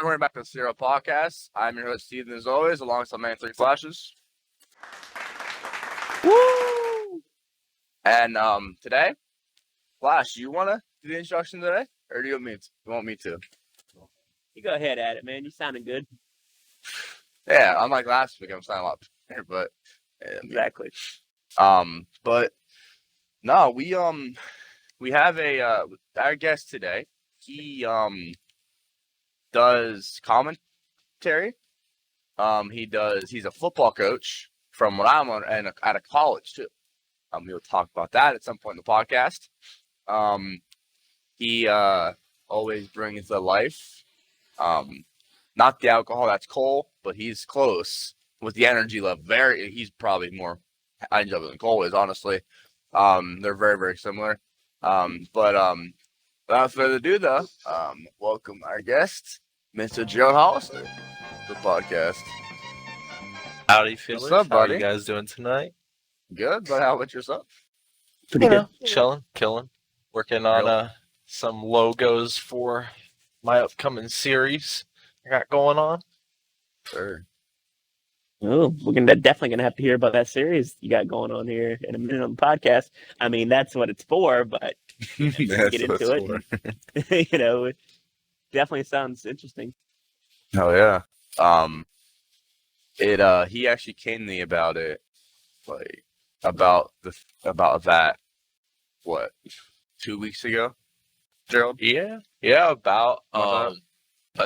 Welcome back to the CRL Podcast. I'm your host, Steven, as always, alongside Man 3 Flashes. Woo! And today, Flash, you want to do the introduction today? Or do you want me to? You go ahead at it, man. You sounding good. Yeah, unlike last week, I'm sounding a lot better, but... Exactly. But, no, we have our guest today. He, does commentary. He's a football coach from what I'm on and at a college too. We'll talk about that at some point in the podcast. He always brings the life. Not the alcohol, that's Cole, but he's close with the energy level. He's probably more energy level than Cole is, honestly. They're very, very similar. But without further ado, though, welcome our guest, Mr. Joe Hollister, to the podcast. Howdy, fellas. What's up, buddy? How you guys doing tonight? Good, but how about yourself? Pretty good. Chilling, killing. Working on some logos for my upcoming series I got going on. Sure. Oh, definitely gonna have to hear about that series you got going on here in a minute on the podcast. I mean, that's what it's for, but That's get into it. It definitely sounds interesting. Oh yeah. He actually came to me about it, about that. What, 2 weeks ago, Gerald? Yeah. About I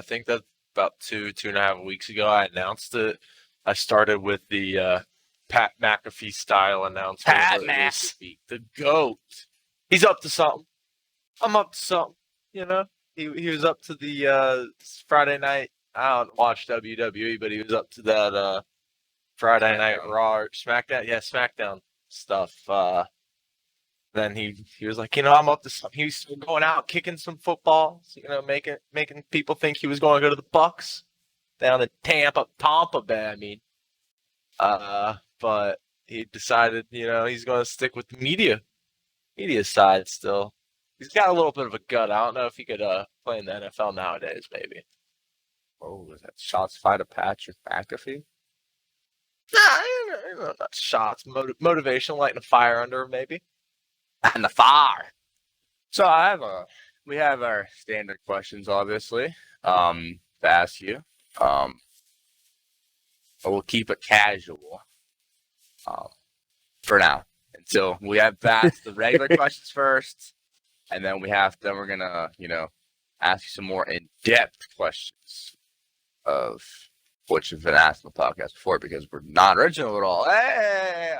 think that about 2.5 weeks ago, I announced it. I started with the Pat McAfee style announcement. Pat McAfee, the GOAT. He's up to something. I'm up to something. He was up to the Friday night. I don't watch WWE, but he was up to that Friday Night Raw or SmackDown. Yeah, SmackDown stuff. Then he was like, I'm up to something. He was going out kicking some football, making people think he was going to go to the Bucks down in Tampa Bay. I mean, but he decided, he's going to stick with the media side still. He's got a little bit of a gut. I don't know if he could play in the NFL nowadays, maybe. Oh, was that shots fired at Patrick McAfee? Nah, not shots. Motivation, lighting a fire under him, maybe. And the fire. So we have our standard questions, obviously, to ask you. But we'll keep it casual for now until we have asked the regular questions first, and then we're gonna ask you some more in-depth questions of which have been asked on the podcast before because we're not original at all. Hey,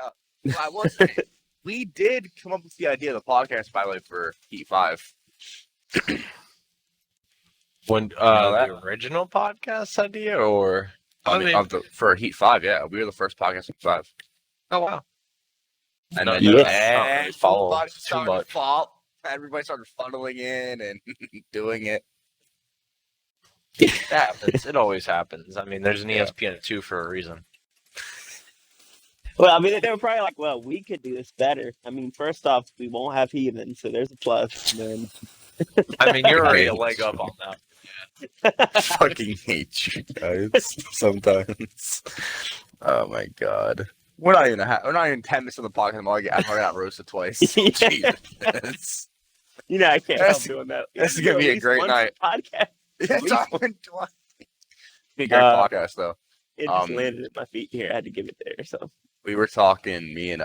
I will say we did come up with the idea of the podcast, by the way, for Heat 5. When the original podcast idea, or for Heat 5, yeah, we were the first podcast in 5. Oh wow! And then everybody started everybody started funneling in and doing it. It happens. It always happens. I mean, there's an ESPN2 for a reason. Well, I mean, they were probably like, well, we could do this better. I mean, first off, we won't have heathen, so there's a plus. And then... I mean, you're already a leg up on that. Yeah. I fucking hate you guys sometimes. Oh my god. We're not even 10 minutes of the podcast. I'm already got roasted twice. Jesus. I can't help doing that. This is gonna be a great night. Podcast. It's twice. Be a great podcast though. It just landed at my feet here. I had to give it there. So we were talking. Me and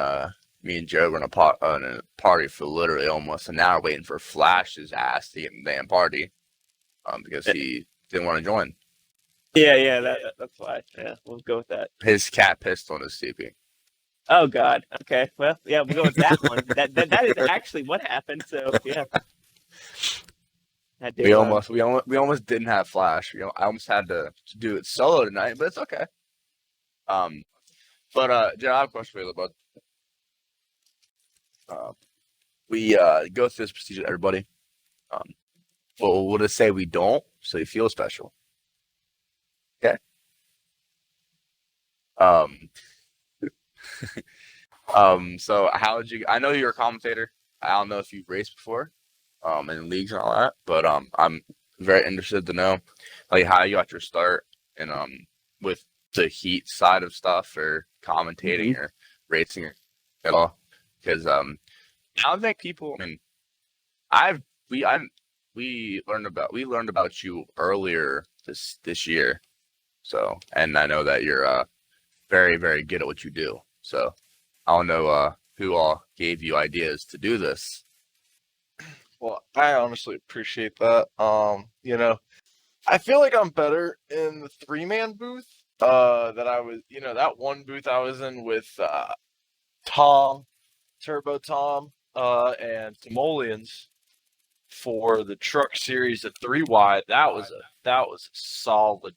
Joe were on a party for literally almost an hour, waiting for Flash's ass to get in the damn party, because he didn't want to join. Yeah, that's why. Yeah, we'll go with that. His cat pissed on his CP. Oh God. Okay. Well, yeah, we'll go with that one. That is actually what happened. So yeah. We almost didn't have Flash. I almost had to do it solo tonight, but it's okay. But Joe, I have a question for you about. We go through this procedure to everybody. We'll just say we don't, so you feel special. Okay. So how would you? I know you're a commentator. I don't know if you've raced before, in leagues and all that, but I'm very interested to know like how you got your start and with the heat side of stuff or commentating or racing at all. Because I don't think people. I mean, we learned about you earlier this year. So, and I know that you're very, very good at what you do. So, I don't know who all gave you ideas to do this. Well, I honestly appreciate that. I feel like I'm better in the 3-man booth. That I was, that one booth I was in with Tom, Turbo Tom, and Timoleons for the truck series, the 3-wide. That was a solid.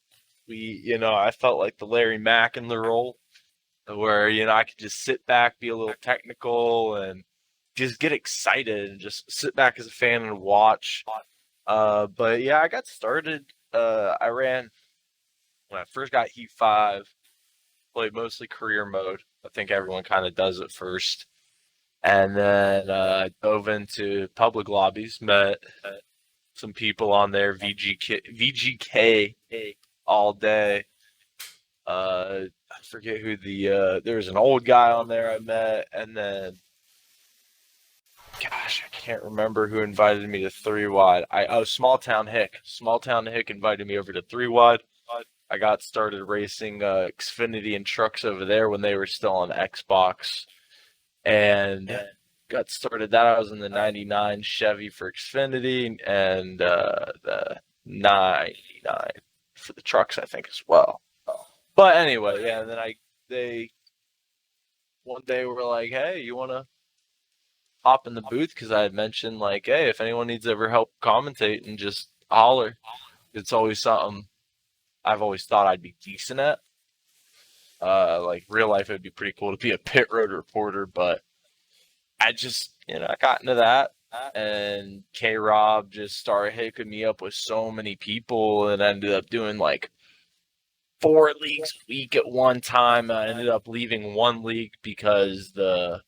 I felt like the Larry Mack in the role, where I could just sit back, be a little technical, and just get excited and just sit back as a fan and watch. But yeah, I got started. I ran when I first got Heat 5, played mostly career mode. I think everyone kind of does it first. And then dove into public lobbies, met some people on there, VGK all day. I forget who there was an old guy on there I met, and then gosh, I can't remember who invited me to 3-wide. Small Town Hick. Small Town Hick invited me over to 3-wide. I got started racing Xfinity and trucks over there when they were still on Xbox, and got started that. I was in the 99 Chevy for Xfinity and the 99 for the trucks, I think, as well. But anyway, yeah, and then they one day were like, hey, you want to hop in the booth? Because I had mentioned, like, hey, if anyone needs ever help commentating, just holler. It's always something I've always thought I'd be decent at. Like, real life, it'd be pretty cool to be a pit road reporter, but I just, I got into that, and K-Rob just started hooking me up with so many people, and I ended up doing, like, 4 leagues a week at one time. I ended up leaving one league because the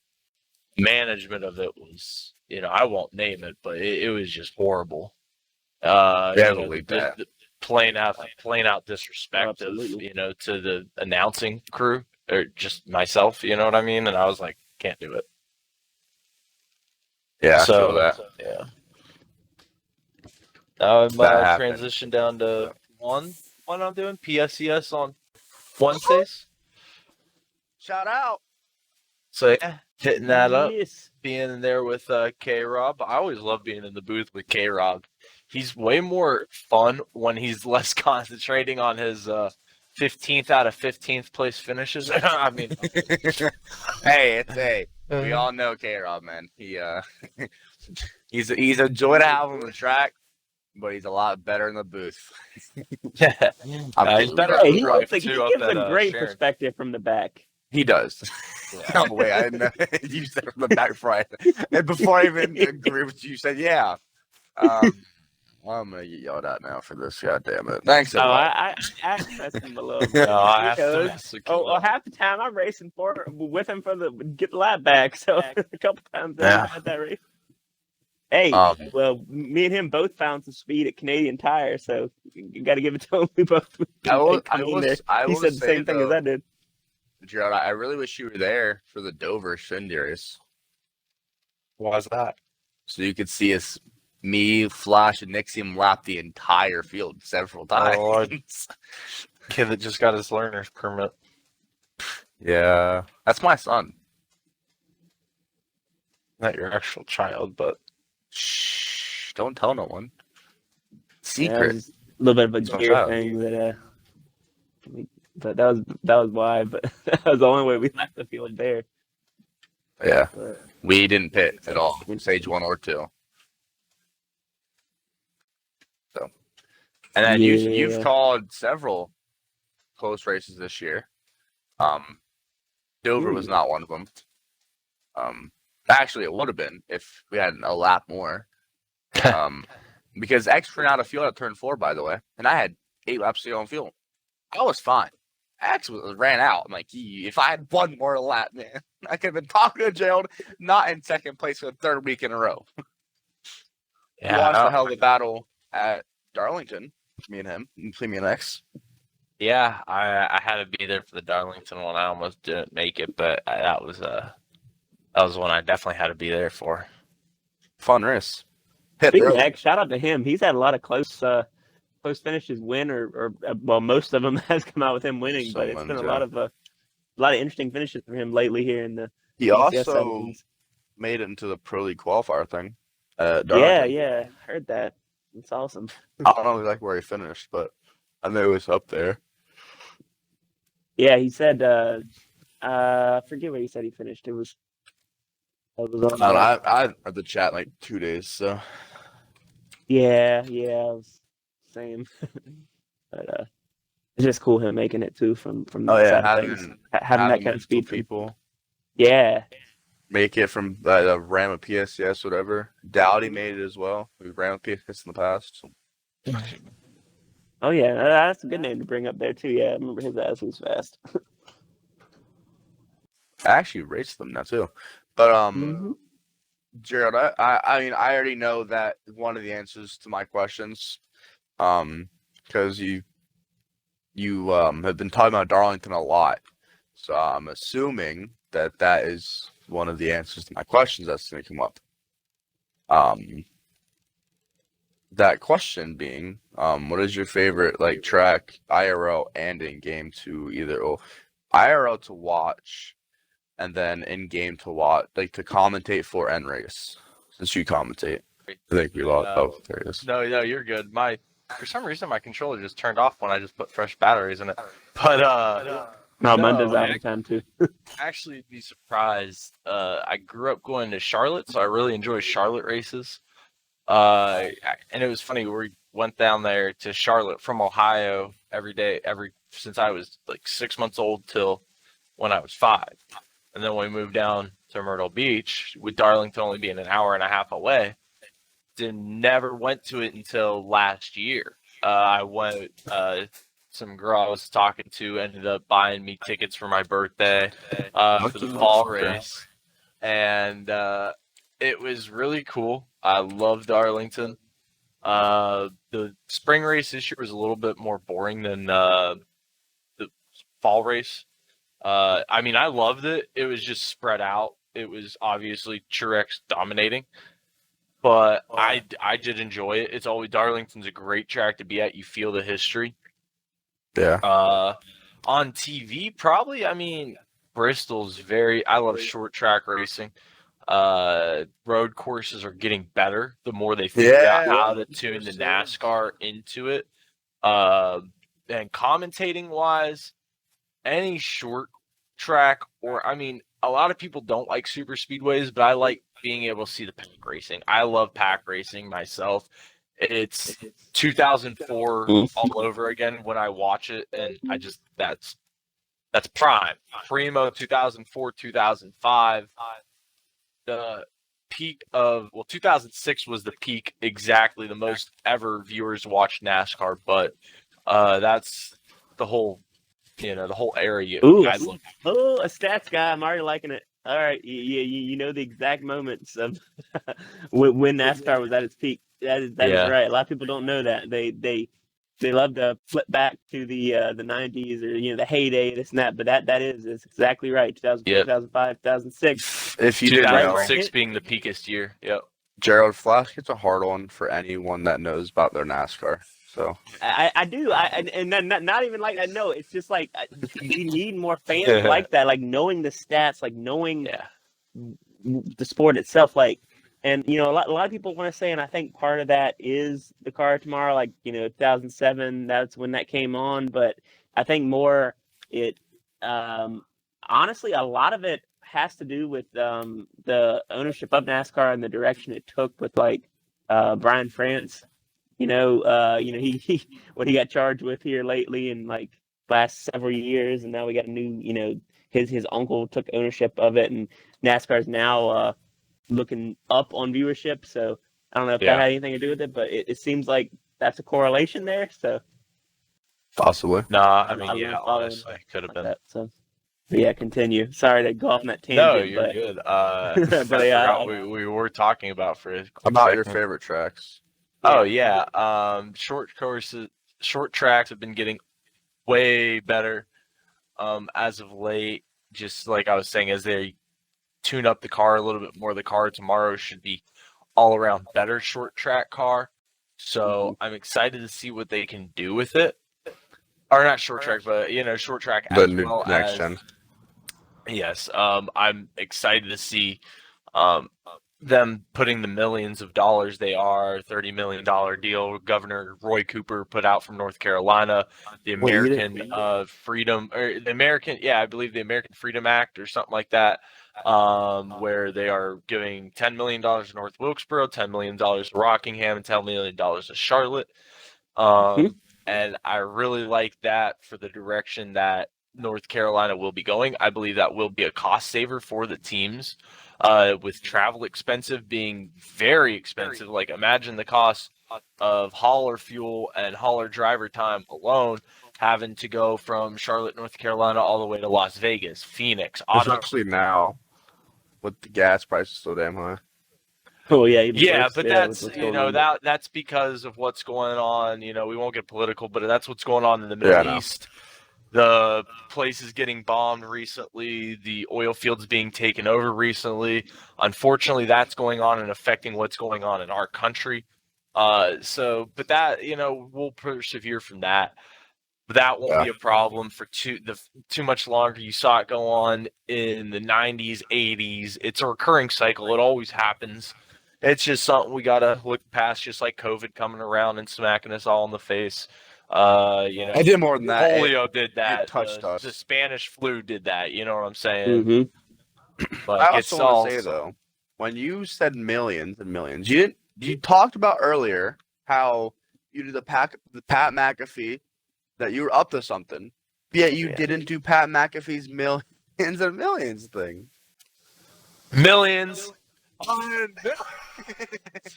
management of it was, I won't name it, but it was just horrible. The plain out disrespect of, to the announcing crew or just myself, you know what I mean? And I was like, can't do it. Yeah, so I feel that. Yeah. Now I'm transitioned down to one I'm doing PSCS on Wednesdays. Shout out. So yeah, hitting that up, being in there with K-Rob. I always love being in the booth with K-Rob. He's way more fun when he's less concentrating on his 15th out of 15th place finishes. I mean, we all know K-Rob, man. He's a joy to have on the track, but he's a lot better in the booth. Yeah, he's better. He gives a great perspective from the back. He does. Yeah. No way, I didn't know you said from the back front. And before I even agree with you, said yeah. I'm gonna get yelled at now for this. God damn it! Thanks. I messed him a little bit. No, I have to mess with half the time I'm racing with him get the lap back. So a couple times I had that race. Hey, well, me and him both found some speed at Canadian Tire, so you got to give it to him. We both. He said the same thing as I did. Gerald, I really wish you were there for the Dover Shindy race. Why's that? So you could see me, Flash, and Nixium lap the entire field several times. Oh, kid that just got his learner's permit. Yeah, that's my son. Not your actual child, but shh, don't tell no one. Secret. Yeah, a little bit of a gear thing that but that was why. But that was the only way we left the field there. Yeah, we didn't pit at all. Stage 1 or 2. So, and then you've called several close races this year. Dover was not one of them. Actually, it would have been if we had a lap more. Because X ran out of fuel at turn 4, by the way, and I had 8 laps to go on fuel. I was fine. X ran out. I'm like, if I had one more lap, man, I could have been talking to Gerald, not in second place for the 3rd week in a row. Yeah, Lost the hell of a battle at Darlington. Me and him. Me and X. Yeah, I had to be there for the Darlington one. I almost didn't make it, but that was one I definitely had to be there for. Fun race. Speaking of X, shout out to him. He's had a lot of close finishes win, or well, most of them has come out with him winning. But it's been a lot of interesting finishes for him lately here in the. He also made it into the Pro League qualifier thing. Yeah, heard that. It's awesome. I don't know exactly where he finished, but I know it was up there. Yeah, he said. I forget where he said he finished. It was. I had the chat in like 2 days, so. Yeah, I was same. But it's just cool him making it too from that side of things. Having that kind of speed people. Yeah. Make it from the ran with PSCS, whatever. Dowdy made it as well. We ran with PSCS in the past. So. Oh yeah, that's a good name to bring up there too. Yeah, I remember his ass was fast. I actually raced them now too, but Gerald, I mean, I already know that one of the answers to my questions, because you have been talking about Darlington a lot, so I'm assuming that is one of the answers to my questions that's going to come up. That question being, what is your favorite like track IRL and in game to either IRL to watch, and then in game to watch, like to commentate for and race? Since you commentate, I think we lost. There it is. No, you're good. For some reason my controller just turned off when I just put fresh batteries in it. But mine does that all the time too. Actually, be surprised. I grew up going to Charlotte, so I really enjoy Charlotte races. And it was funny. We went down there to Charlotte from Ohio every day, since I was like 6 months old till when I was 5. And then we moved down to Myrtle Beach, with Darlington only being an hour and a half away. Never went to it until last year. I went. Some girl I was talking to ended up buying me tickets for my birthday for the fall race, and it was really cool. I love Darlington. The spring race this year was a little bit more boring than the fall race. I mean, I loved it. It was just spread out. It was obviously Truex dominating, but I did enjoy it. It's always Darlington's a great track to be at. You feel the history. Yeah. On TV, probably. I mean, Bristol's I love short track racing. Road courses are getting better the more they figure out how to tune the NASCAR into it. And commentating wise, any short track, or I mean, a lot of people don't like super speedways, but I like being able to see the pack racing. I love pack racing myself. It's 2004 all over again when I watch it, and I just that's prime. Primo 2004, 2005. The peak of 2006 was the peak, exactly the most ever viewers watched NASCAR, but that's the whole area. Ooh, a stats guy. I'm already liking it. All right, you know the exact moments of when NASCAR was at its peak. That is right. A lot of people don't know that. They love to flip back to the 90s or the heyday, this and that. But that is exactly right. 2004, 2005, 2006. If you 2006 being the peakest year. Yep. Gerald, Flash gets a hard one for anyone that knows about their NASCAR. So I do. And not even like that. No, it's just like we need more fans like that. Like knowing the stats, like knowing the sport itself. Like, and a lot of people want to say, and I think part of that is the Car of Tomorrow. Like 2007, that's when that came on. But I think more honestly, a lot of it has to do with the ownership of NASCAR and the direction it took with like Brian France. He what he got charged with here lately and like last several years, and now we got a new, his uncle took ownership of it, and NASCAR is now looking up on viewership. So I don't know if that had anything to do with it, but it seems like that's a correlation there. So possibly. Nah, I mean, honestly, could have been. That, so. But yeah, continue. Sorry to go off on that tangent. No, you're good. But we were talking about your favorite tracks. Oh yeah. Short courses, short tracks have been getting way better as of late. Just like I was saying, as they tune up the car a little bit more, the car tomorrow should be all around better short track car. So I'm excited to see what they can do with it. Or not short track, but short track The as new well next as gen. yes. I'm excited to see um them putting the millions of dollars they are, $30 million deal Governor Roy Cooper put out from North Carolina, the Wait, you American Freedom, or the American, I believe the American Freedom Act or something like that, where they are giving $10 million to North Wilkesboro, $10 million to Rockingham, and $10 million to Charlotte. And I really like that for the direction that North Carolina will be going. I believe that will be a cost saver for the teams. With travel expensive being very expensive, like imagine the cost of hauler fuel and hauler driver time alone, having to go from Charlotte, North Carolina, all the way to Las Vegas, Phoenix, Ottawa. Especially now, with the gas prices so damn high. Oh yeah, Yeah, but that's what's going on. that's because of what's going on. We won't get political, but that's what's going on in the Yeah, I Middle know. East. The place is getting bombed recently. The oil fields being taken over recently. Unfortunately, that's going on and affecting what's going on in our country. But that we'll persevere from that. But that won't be a problem for too much longer. You saw it go on in the 90s, 80s. It's a recurring cycle. It always happens. It's just something we gotta look past, just like COVID coming around and smacking us all in the face. I did more than that. Polio did that. It touched us. The Spanish flu did that. You know what I'm saying? Mm-hmm. But I also want to say though, when you said millions and millions, you talked about earlier how you did the Pat McAfee, that you were up to something, yet you didn't do Pat McAfee's millions and millions thing. Millions.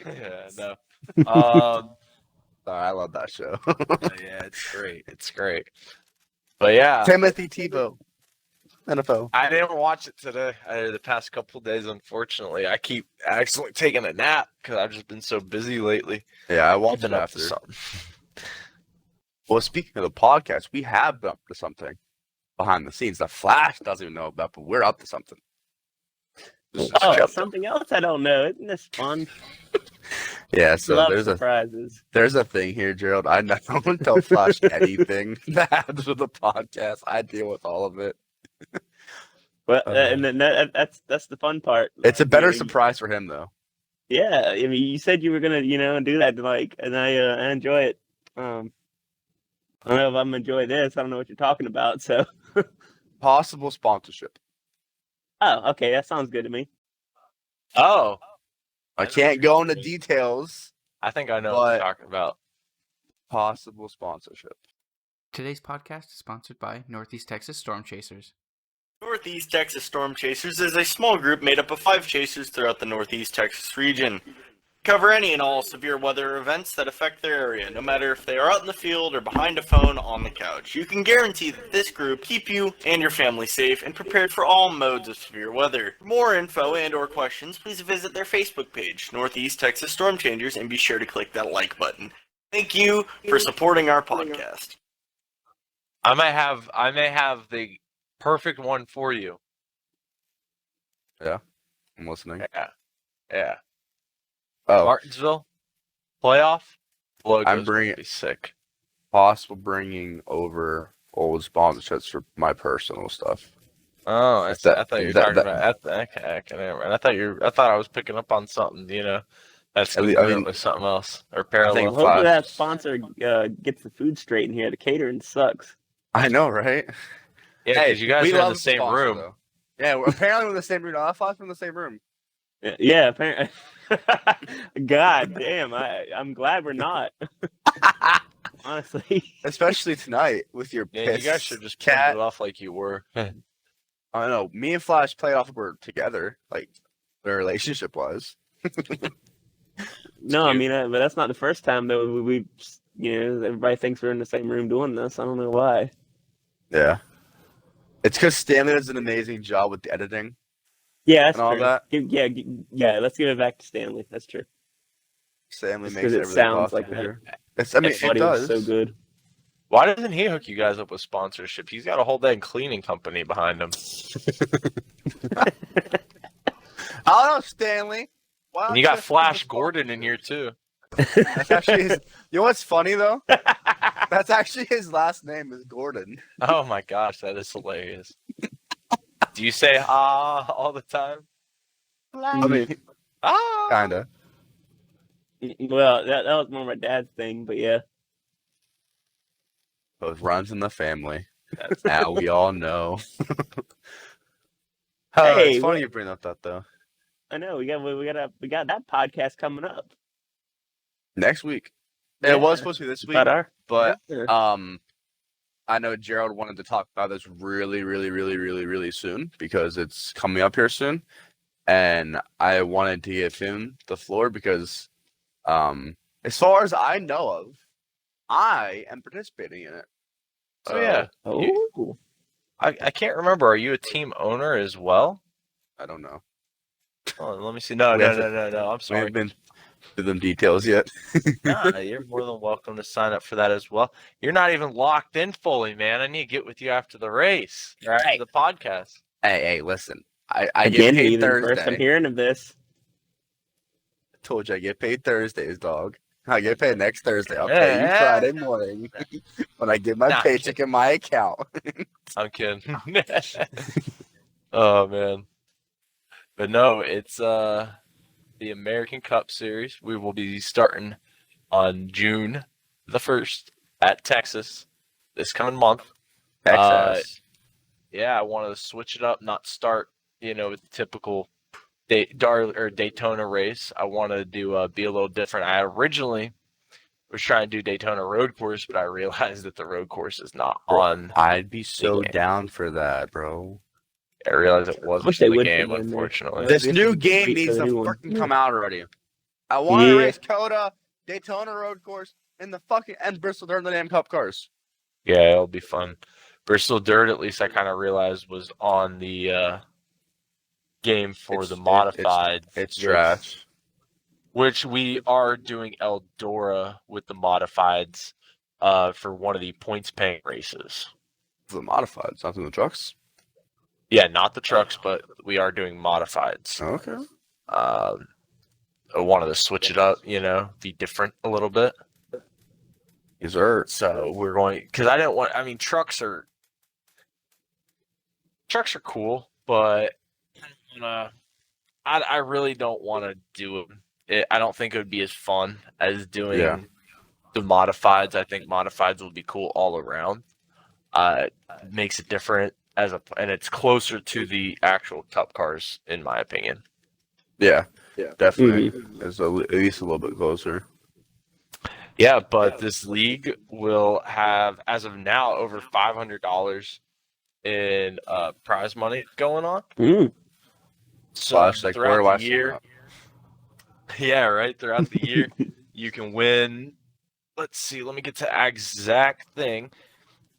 Yeah, no. I love that show. Yeah, it's great. It's great. But yeah, Timothy Tebow, NFL. I didn't watch it today. The past couple of days, unfortunately, I keep accidentally taking a nap because I've just been so busy lately. Yeah, I watched Been it up after. to something. Well, speaking of the podcast, we have been up to something behind the scenes. The Flash doesn't even know about, but we're up to something. Oh, something else I don't know. Isn't this fun? Yeah, so Love there's surprises. there's a thing here, Gerald. I don't tell Flash anything that happens with the podcast. I deal with all of it. Well, and then that's the fun part. It's a better surprise for him, though. Yeah, I mean, you said you were gonna, do that, and I enjoy it. I don't know if I'm enjoying this. I don't know what you're talking about. So, Possible sponsorship. oh, okay, that sounds good to me. Oh, I can't go into details. I think I know what you're talking about. Possible sponsorship. Today's podcast is sponsored by Northeast Texas Storm Chasers. Northeast Texas Storm Chasers is a small group made up of 5 chasers throughout the Northeast Texas region. Cover any and all severe weather events that affect their area, no matter if they are out in the field or behind a phone on the couch. You can guarantee that this group keep you and your family safe and prepared for all modes of severe weather. For more info and or questions, please visit their Facebook page, Northeast Texas Storm Chasers, and be sure to click that like button. Thank you for supporting our podcast. I may have the perfect one for you. Yeah, I'm listening. Yeah. Oh, Martinsville playoff. I'm bringing be sick. Possible bringing over old sponsorships for my personal stuff. Oh, I thought you were talking about. Okay, never mind. I thought I was picking up on something. That's with something else or parallel. Hopefully that sponsor gets the food straight in here. The catering sucks. I know, right? Yeah, because you guys are in the same room. Though. Yeah, apparently we're in the same room. I thought we're in the same room. Yeah, apparently. God damn, I'm glad we're not. Honestly, especially tonight with your piss. Yeah, you guys should just cat it off like you were. I don't know. Me and Flash played off we're together, like their relationship was. No, I mean, but that's not the first time though. We everybody thinks we're in the same room doing this. I don't know why. Yeah, it's because Stanley does an amazing job with the editing. Yeah, that's and all true. that. Yeah. Let's give it back to Stanley. That's true. Stanley Just makes 'cause it everything sounds like possible that. here. I mean, His it audio does. is so good. Why doesn't he hook you guys up with sponsorship? He's got a whole dang cleaning company behind him. I don't know, Stanley. Why And don't you got hook Flash up Gordon in here too. That's actually his. You know what's funny though? That's actually his last name is Gordon. Oh my gosh, that is hilarious. Do you say all the time? I mean, Ah. kinda. Well, that was more my dad's thing, but yeah. Those runs in the family. That's how we all know. Hey, It's funny what- you bring up that though. I know we got that podcast coming up. Next week. Yeah. It was supposed to be this week, About our but yeah. I know Gerald wanted to talk about this really soon because it's coming up here soon, and I wanted to give him the floor because, as far as I know of, I am participating in it. Oh yeah. Oh, I can't remember. Are you a team owner as well? I don't know. Oh, let me see. No. We I'm haven't sorry. been to them details yet. Nah, you're more than welcome to sign up for that as well. You're not even locked in fully, man. I need to get with you after the race, or after the podcast. Hey, listen. I again, get paid even first I'm Thursday. hearing of this. Told you I get paid Thursdays, dog. I get paid next Thursday. I'll pay you Yeah. Friday morning when I get my Nah, paycheck in my account. I'm kidding. Oh man. But no, it's the American Cup Series. We will be starting on June the 1st at Texas this coming month. Texas. Yeah, I want to switch it up, not start, with the typical Daytona race. I want to do be a little different. I originally was trying to do Daytona road course, but I realized that the road course is not on. I'd be so game. down for that, bro. I realized it wasn't Wish they in the would game, put it in there. unfortunately. Yeah. This This new is game sweet needs for to the new one. freaking come out already. I want to Yeah. race Coda, Daytona road course, and Bristol during the damn Cup cars. Yeah, it'll be fun. Bristol Dirt, at least I kind of realized, was on the game for the modified. It's trash. Which we are doing Eldora with the modifieds for one of the points paying races. The modifieds, not in the trucks. Yeah, not the trucks, but we are doing modifieds. Okay. I wanted to switch it up, be different a little bit. Yes, sir. So we're going, because I didn't want. I mean, trucks are cool, but I really don't want to do it. I don't think it would be as fun as doing the modifieds. I think modifieds will be cool all around. It makes it different and it's closer to the actual Cup cars, in my opinion. Yeah, definitely. It's at least a little bit closer. Yeah, but this league will have, as of now, over $500 in prize money going on. So Like throughout the year, yeah, right. Throughout the year, you can win. Let's see. Let me get to the exact thing.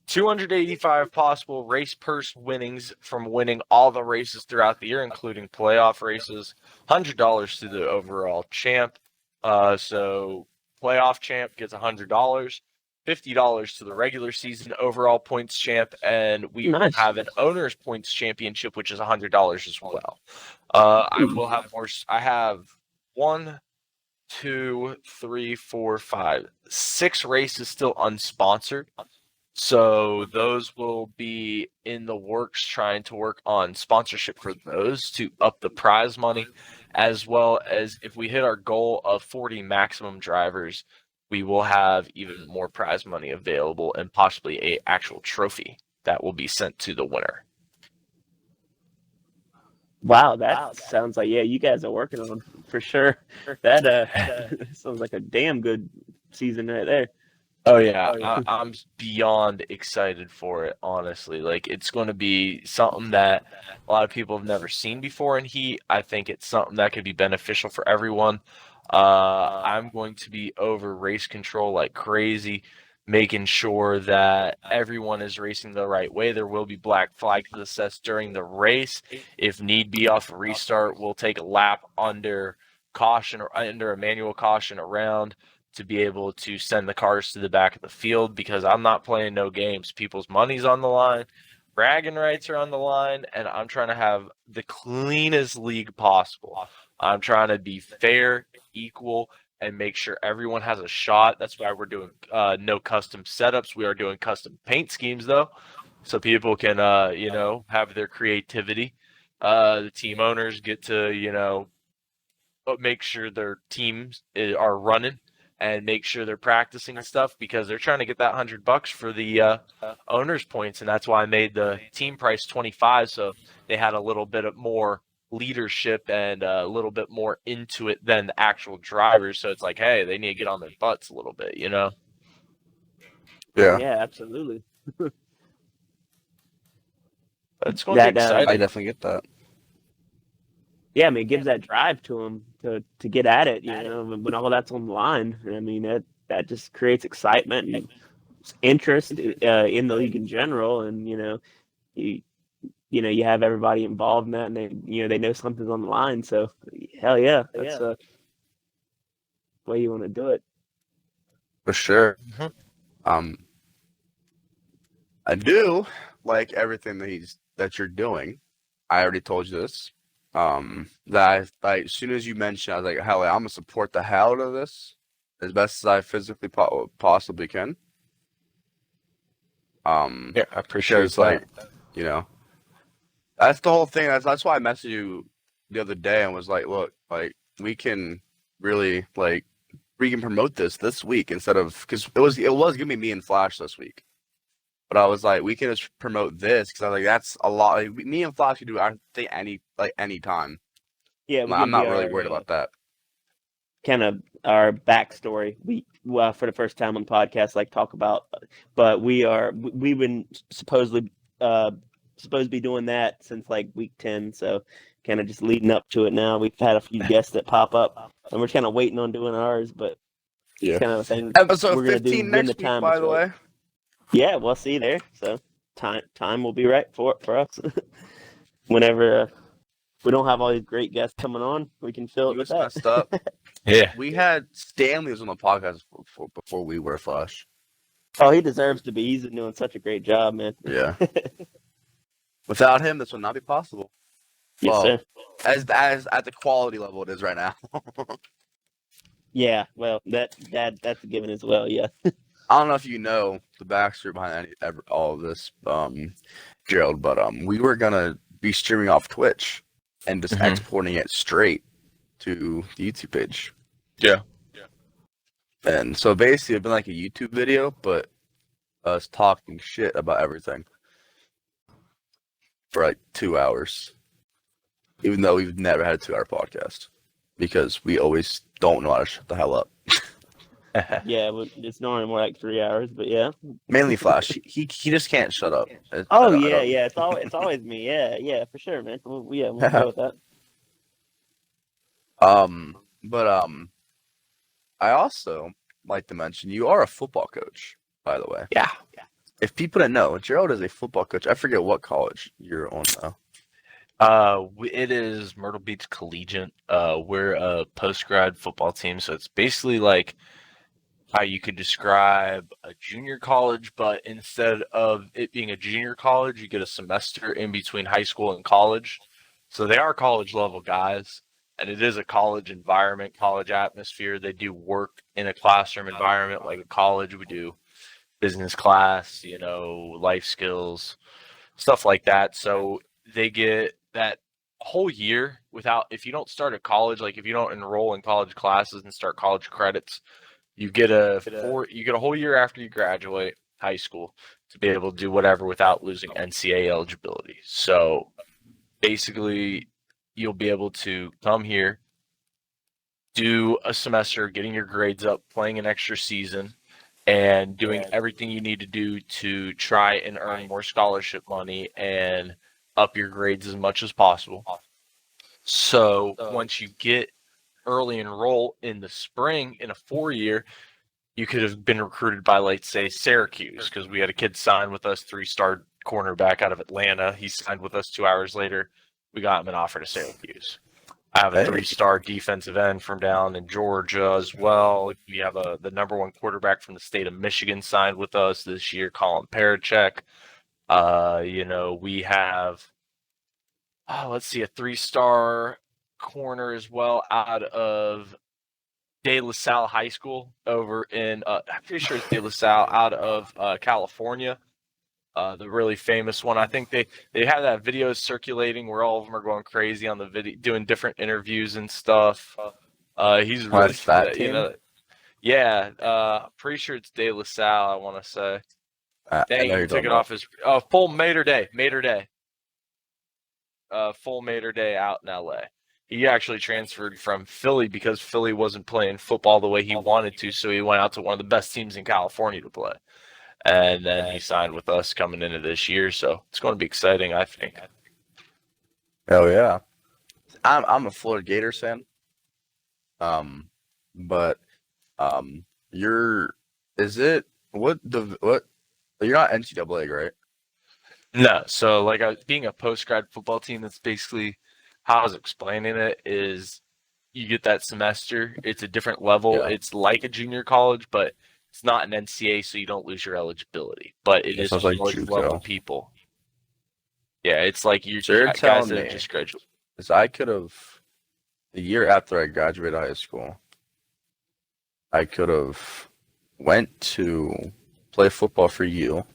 285 possible race purse winnings from winning all the races throughout the year, including playoff races. $100 to the overall champ. So playoff champ gets $100. $50 to the regular season overall points champ, and we have an owner's points championship, which is $100 as well. I will have more. I have 1, 2, 3, 4, 5, 6 races still unsponsored. So those will be in the works, trying to work on sponsorship for those to up the prize money, as well as if we hit our goal of 40 maximum drivers, we will have even more prize money available and possibly a actual trophy that will be sent to the winner. Wow, that sounds like, you guys are working on for sure. That sounds like a damn good season right there. Oh yeah, I'm beyond excited for it, honestly. Like, it's going to be something that a lot of people have never seen before in Heat. I think it's something that could be beneficial for everyone. I'm going to be over race control like crazy, making sure that everyone is racing the right way. There will be black flags assessed during the race. If need be, off a restart, we'll take a lap under caution or under a manual caution around to be able to send the cars to the back of the field, because I'm not playing no games. People's money's on the line, bragging rights are on the line, and I'm trying to have the cleanest league possible. I'm trying to be fair, equal, and make sure everyone has a shot. That's why we're doing no custom setups. We are doing custom paint schemes, though, so people can, have their creativity. The team owners get to, make sure their teams are running and make sure they're practicing and stuff, because they're trying to get that $100 for the owners' points, and that's why I made the team price 25, so they had a little bit of more leadership and a little bit more into it than the actual drivers. So it's like, hey, they need to get on their butts a little bit, Yeah. Yeah, absolutely. It's going to be exciting. I definitely get that. Yeah, I mean, it gives that drive to them to get at it, when all that's on the line. I mean, that just creates excitement and interest in the league in general, and you have everybody involved in that, and they know something's on the line. So hell yeah, that's the way you want to do it. For sure. I do like everything that you're doing. I already told you this. That as soon as you mentioned, I was like, hell, I'm gonna support the hell out of this as best as I physically possibly can. Yeah, I appreciate It's that. like, that's the whole thing. That's why I messaged you the other day and was like, look, like we can really we can promote this week instead of, because it was gonna be me and Flash this week. But I was like, we can just promote this, because I was like, that's a lot. Like, me and Flash can do, I think, any time. Yeah, I'm not really worried about that. Kind of our backstory. We for the first time on the podcast, talk about, but we've been supposed to be doing that since week 10. So kind of just leading up to it now. We've had a few guests that pop up, and we're kind of waiting on doing ours. But Yeah, it's kind of a thing. Episode we're gonna 15 do next when the time week, by is the right. way. Yeah, we'll see there. So time will be right for us. Whenever we don't have all these great guests coming on, we can fill it with that. Messed up. Yeah. We had Stanley was on the podcast before we were Flash. Oh, he deserves to be. He's been doing such a great job, man. Yeah. Without him, this would not be possible. Yes, Well, sir. As at the quality level it is right now. Yeah, well, that's a given as well. Yeah. I don't know if you know the backstory behind all of this, Gerald, but we were gonna be streaming off Twitch and just exporting it straight to the YouTube page. Yeah. And so basically, it'd been like a YouTube video, but us talking shit about everything for 2 hours, even though we've never had a 2-hour podcast because we always don't know how to shut the hell up. Yeah, it's normally more like 3 hours, but yeah. Mainly Flash. He just can't shut up. Oh yeah. It's always me. Yeah, for sure, man. We'll go with that. But I also like to mention you are a football coach, by the way. Yeah. If people didn't know, Gerald is a football coach. I forget what college you're on now. It is Myrtle Beach Collegiate. We're a post-grad football team, so it's basically like how you could describe a junior college, but instead of it being a junior college, you get a semester in between high school and college. So they are college level guys, and it is a college environment, college atmosphere. They do work in a classroom environment like a college. We do business class, life skills, stuff like that. So they get that whole year if you don't start at college, if you don't enroll in college classes and start college credits, you get a whole year after you graduate high school to be able to do whatever without losing NCAA eligibility. So basically, you'll be able to come here, do a semester, getting your grades up, playing an extra season, and doing everything you need to do to try and earn more scholarship money and up your grades as much as possible. So once you get early enroll in the spring in a 4-year, you could have been recruited by, let's say, Syracuse, because we had a kid sign with us, 3-star cornerback out of Atlanta. He signed with us 2 hours later. We got him an offer to Syracuse. I have a 3-star defensive end from down in Georgia as well. We have the number 1 quarterback from the state of Michigan signed with us this year, Colin Parachek. We have, let's see, a 3-star corner as well out of De La Salle High School over in, I'm pretty sure it's De La Salle out of California. The really famous one. I think they have that video circulating where all of them are going crazy on the video, doing different interviews and stuff. He's really, pretty sure it's De La Salle, I want to say. Dang, he took it off his full Mater Day. Full Mater Day out in LA. He actually transferred from Philly because Philly wasn't playing football the way he wanted to, so he went out to one of the best teams in California to play. And then he signed with us coming into this year, so it's going to be exciting, I think. Oh yeah, I'm a Florida Gators fan. You're not NCAA, right? No, so being a post-grad football team, that's basically how I was explaining it. Is you get that semester, it's a different level. Yeah. It's like a junior college, but it's not an NCAA, so you don't lose your eligibility. But it is for level people. Yeah, it's like guys that have just graduated. Because I could have, the year after I graduated high school, I could have went to play football for you.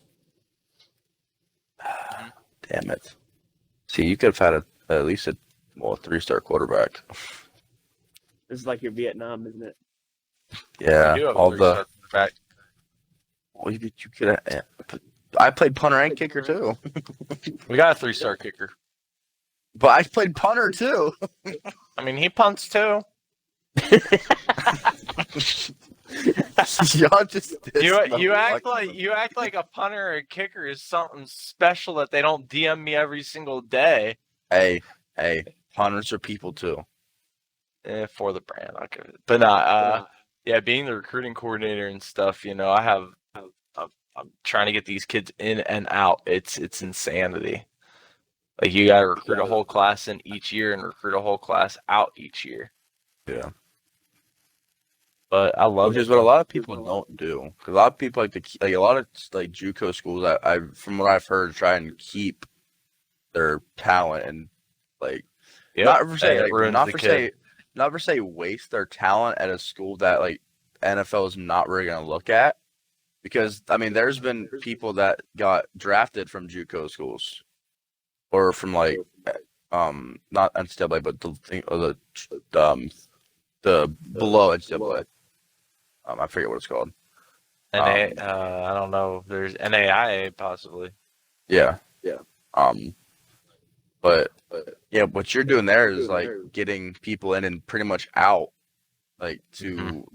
Damn it. See, you could have had at least a 3-star quarterback. This is like your Vietnam, isn't it? Yeah, all the. Well, you could have. I played punter and kicker too. We got a 3-star kicker, but I played punter too. I mean, he punts too. Y'all just you act like a punter or a kicker is something special that they don't DM me every single day. Hey, punters are people too. For the brand, okay. But no, being the recruiting coordinator and stuff, I'm trying to get these kids in and out. It's insanity. Like, you got to recruit a whole class in each year and recruit a whole class out each year. Yeah. But I love Which is what a lot of people don't do. Because a lot of people a lot of JUCO schools, I from what I've heard, try and keep their not for say waste their talent at a school that NFL is not really going to look at. Because there's been people that got drafted from JUCO schools, or from not NCAA, but the below NCAA. I forget what it's called. I don't know. There's NAIA possibly. Yeah. But yeah, what you're doing there is getting people in and pretty much out, to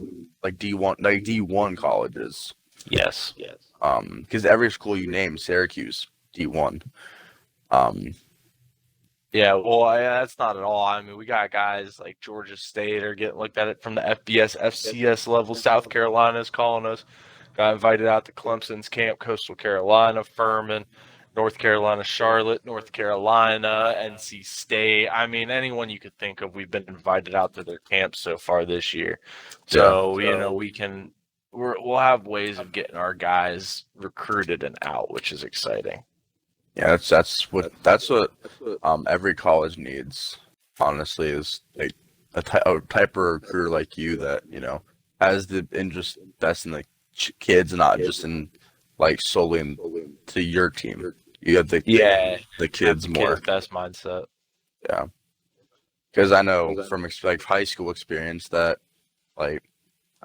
D1 colleges. Yes. Because every school you name, Syracuse D1. Yeah, well, that's not at all. We got guys like Georgia State are getting looked at it from the FBS, FCS level. South Carolina is calling us. Got invited out to Clemson's camp, Coastal Carolina, Furman, North Carolina, Charlotte, North Carolina, NC State. Anyone you could think of, we've been invited out to their camps so far this year. So, we'll have ways of getting our guys recruited and out, which is exciting. Yeah, that's what every college needs. Honestly, is a type of recruiter like you that has the interest that's in the kids, not just in solely to your team. You have the kids more. Best mindset. Yeah, because I know from high school experience that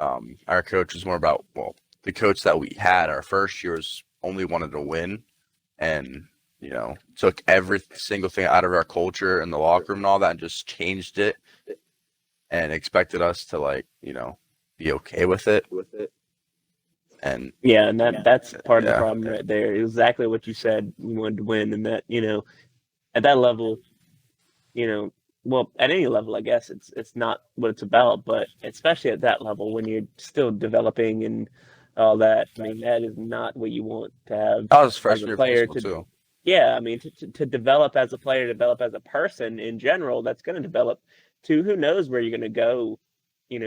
our coach was more about the coach that we had our first year only wanted to win, and took every single thing out of our culture and the locker room and all that and just changed it and expected us to be okay with it. And and that's part of the problem right there. Exactly what you said. You wanted to win, and that at that level, well, at any level, I guess it's not what it's about, but especially at that level when you're still developing and all that. That is not what you want to have. I was freshman player too. Yeah, to develop as a player, develop as a person in general, that's going to develop to who knows where you're going to go,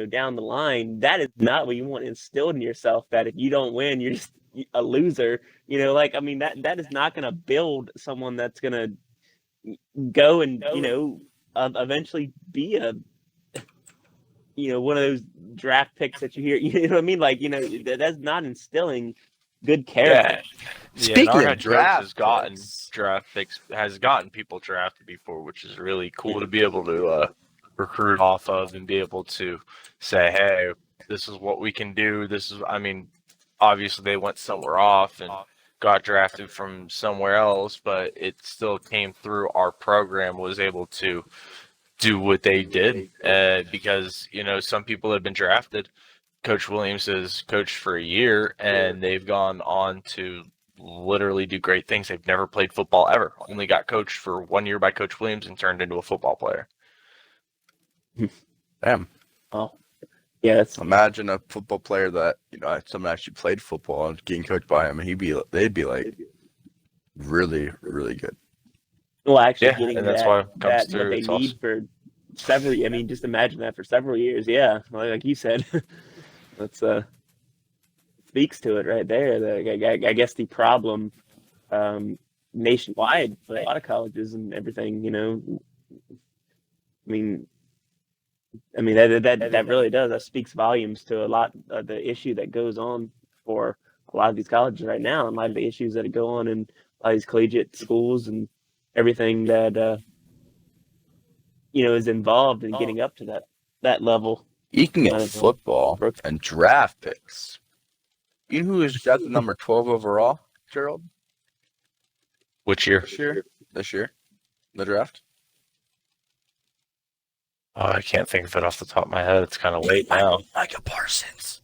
down the line. That is not what you want instilled in yourself, that if you don't win, you're just a loser. That is not going to build someone that's going to go and, eventually be a, one of those draft picks that you hear, you know what I mean? Like, that's not instilling good character. Speaking our of draft has gotten people drafted before, which is really cool to be able to recruit off of and be able to say, hey, this is what we can do. Obviously they went somewhere off and got drafted from somewhere else, but it still came through our program, was able to do what they did because, some people have been drafted. Coach Williams has coached for a year and they've gone on to literally do great things. They've never played football ever. Only got coached for 1 year by Coach Williams and turned into a football player. Damn. Oh, yeah. Imagine a football player that someone actually played football and getting coached by him, and they'd be like really, really good. Well, actually, getting and that's why it comes that through. what they It's need awesome. for several. Just imagine that for several years. Yeah, like you said, that's speaks to it right there. I guess the problem nationwide for a lot of colleges and everything. That really does. That speaks volumes to a lot of the issue that goes on for a lot of these colleges right now, and a lot of the issues that go on in a lot of these collegiate schools and everything that is involved in getting up to that level. Speaking of football and draft picks, you know who is drafted number 12 overall, Gerald? Which year? This year, the draft. Oh, I can't think of it off the top of my head. It's kind of late now. Micah Parsons.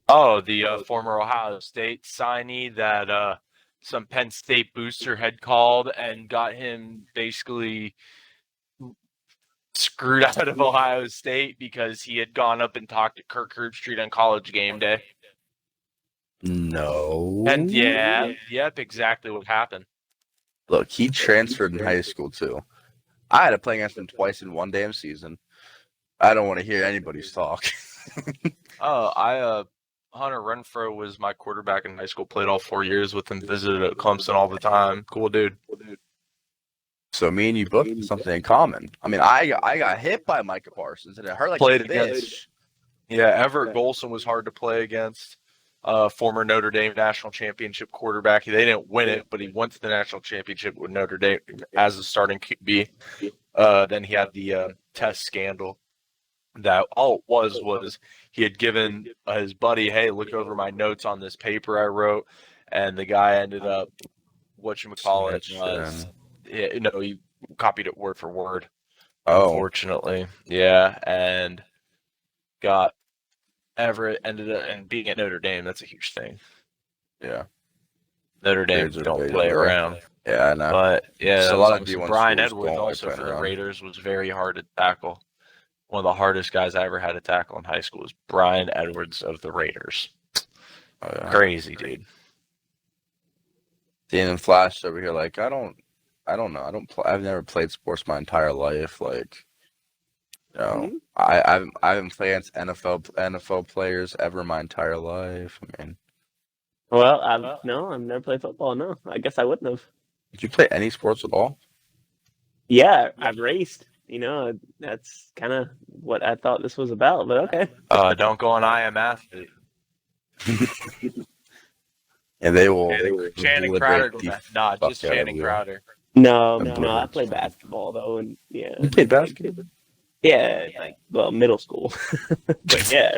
Oh, the former Ohio State signee that some Penn State booster had called and got him basically screwed out of Ohio State because he had gone up and talked to Kirk Herbstreit on College Game Day. No. And yep, exactly what happened. Look, he transferred in high school too. I had to play against him twice in one damn season. I don't want to hear anybody's talk. Hunter Renfro was my quarterback in high school. Played all 4 years with him. Visited at Clemson all the time. Cool dude. So me and you both have something in common. I got hit by Micah Parsons and it hurt like Played a bitch. against. Yeah, Everett Golson was hard to play against. Former Notre Dame national championship quarterback. They didn't win it, but he went to the national championship with Notre Dame as a starting QB. Then he had the test scandal. That all it was he had given his buddy, hey, look over my notes on this paper I wrote, and the guy ended up he copied it word for word. Unfortunately, yeah, and got Everett ended up and being at Notre Dame. That's a huge thing. Yeah, Notre Dame don't play around. Yeah, I know. But yeah, a lot of D1 Brian schools Edwards don't also like for the around. Raiders was very hard to tackle. One of the hardest guys I ever had to tackle in high school was Brian Edwards of the Raiders. Oh, yeah. Crazy dude. Seeing Flash over here, like I don't know. I've never played sports my entire life. Like, I haven't played against NFL players ever my entire life. Well, I've never played football. No, I guess I wouldn't have. Did you play any sports at all? Yeah, I've raced. That's kind of what I thought this was about. But okay. Don't go on I Am Athlete. And they will. Channing Crowder. Just Channing Crowder. No, I played basketball though, and yeah. You played basketball? Yeah, middle school. But yeah.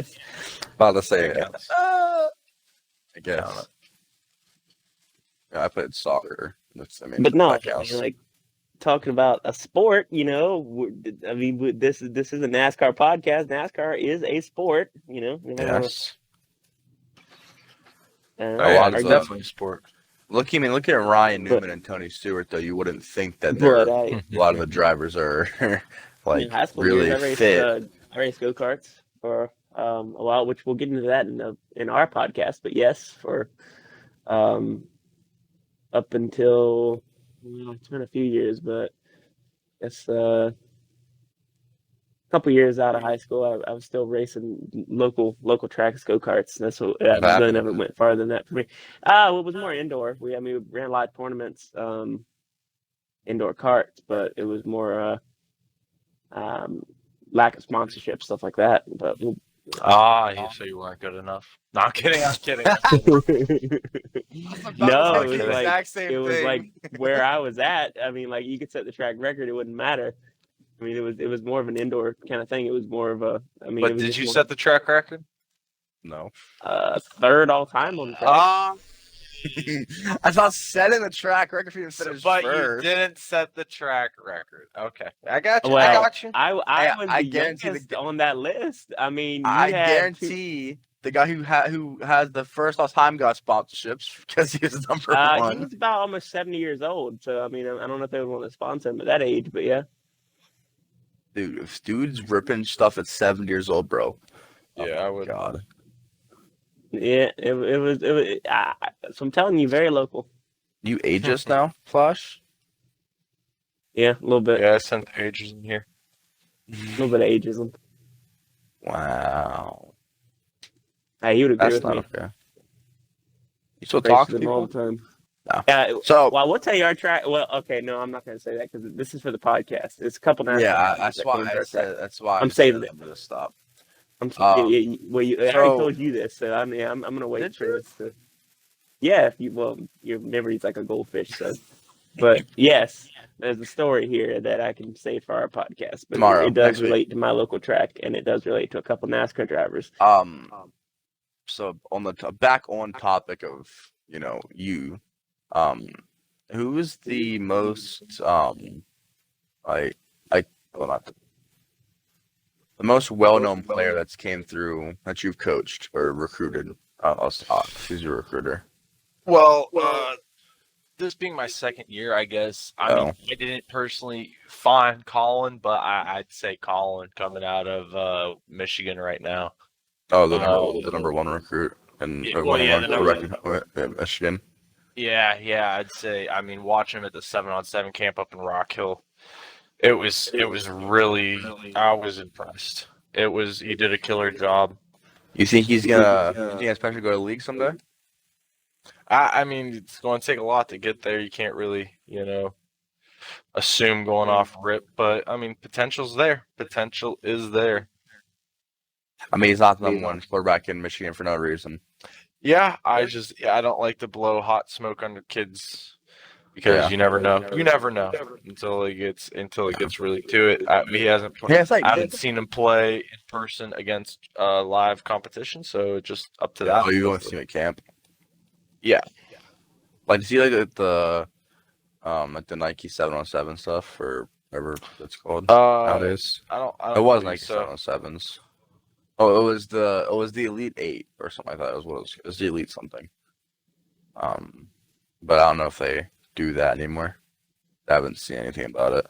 About to say it. I guess. Yeah, I played soccer. But no, talking about a sport, this is a NASCAR podcast. NASCAR is a sport, Yes. It's definitely a sport. Look at Ryan Newman and Tony Stewart, though. You wouldn't think that a lot of the drivers are really fit. I raced go-karts for a while, which we'll get into that in our podcast. But yes, for up until it's been a few years, but it's couple years out of high school, I was still racing local tracks, go-karts. That's what I really never went farther than that for me. It was more indoor. We ran a lot of tournaments, indoor karts, but it was more lack of sponsorship, stuff like that. But so you weren't good enough. No, I'm kidding. I'm kidding. no, it was the like exact same thing. Was like where I was at. I mean, like you could set the track record, it wouldn't matter. I mean, it was more of an indoor kind of thing. It was more of a. I mean, but did you set the track record? No. Third all time on the track. I thought setting the track record for you to finish but first. You didn't set the track record. Okay, I got you. Well, I got you. I was the youngest on that list. I mean, I guarantee the guy who has the first all time got sponsorships because he was number one. He was about almost 70 years old. So I mean, I don't know if they would want to sponsor him at that age, but yeah. Dude, if dude's ripping stuff at 70 years old, bro. Yeah, I would. God. Yeah, it was. So I'm telling you, very local. You ageist now, Flash? Yeah, a little bit. Yeah, I sent the ages in here. A little bit of ageism. Wow. Hey, he would agree That's with me. Okay. You still talk to them people all the time. No. So, well, we'll tell you our track. Well, okay, no, I'm not going to say that because this is for the podcast. It's a couple nights. Yeah, that's why I said. That's why I'm saving it. I'm gonna stop. I already told you this, so I'm gonna wait for this. Yeah, your memory's like a goldfish. So, but yes, there's a story here that I can say for our podcast. But Tomorrow, it does relate to my local track, and it does relate to a couple NASCAR drivers. So on the back on topic of you, who is the most the most well-known player that's came through that you've coached or recruited? Who's your recruiter? Well, this being my second year, I guess. I mean, I didn't personally find Colin, but I'd say Colin coming out of Michigan right now. Oh, the number one recruit in Michigan. Yeah, I'd say. I mean, watching him at the 7-on-7 camp up in Rock Hill, it was really. I was impressed. He did a killer job. You think he's gonna especially go to the league someday? I mean, it's going to take a lot to get there. You can't really, assume going off rip, but I mean, potential's there. Potential is there. I mean, he's not the number one quarterback in Michigan for no reason. Yeah, I don't like to blow hot smoke under kids because you never know. You never know until it gets really to it. He hasn't. I haven't seen him play in person against live competition, so it's just up to that. Oh, you going to see him at camp? Yeah. Like, is he like the Nike 7-on-7 stuff or whatever it's called nowadays? I don't. It was Nike 7-on-7s. Oh, it was the Elite 8 or something like that. It was the Elite something. But I don't know if they do that anymore. I haven't seen anything about it.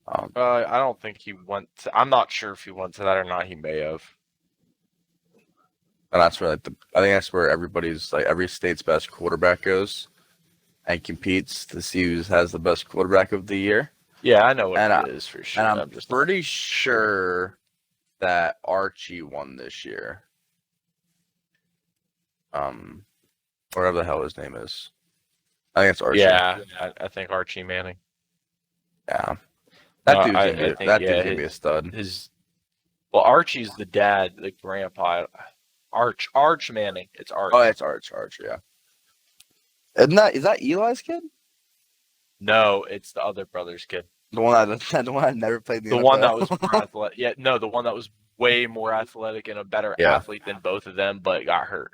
I don't think he went. I'm not sure if he went to that or not. He may have. And that's where I think that's where everybody's every state's best quarterback goes and competes to see who has the best quarterback of the year. Yeah, I know what it is for sure. And I'm just pretty sure that Archie won this year. Whatever the hell his name is. I think it's Archie. Yeah, I think Archie Manning. Yeah. That dude's gonna be a stud. Archie's the dad, the grandpa. Arch Manning. It's Arch. Oh, it's Arch, yeah. Is that Eli's kid? No, it's the other brother's kid. The one that never played the one that was more athletic. Yeah, no, the one that was way more athletic and a better athlete than both of them, but got hurt.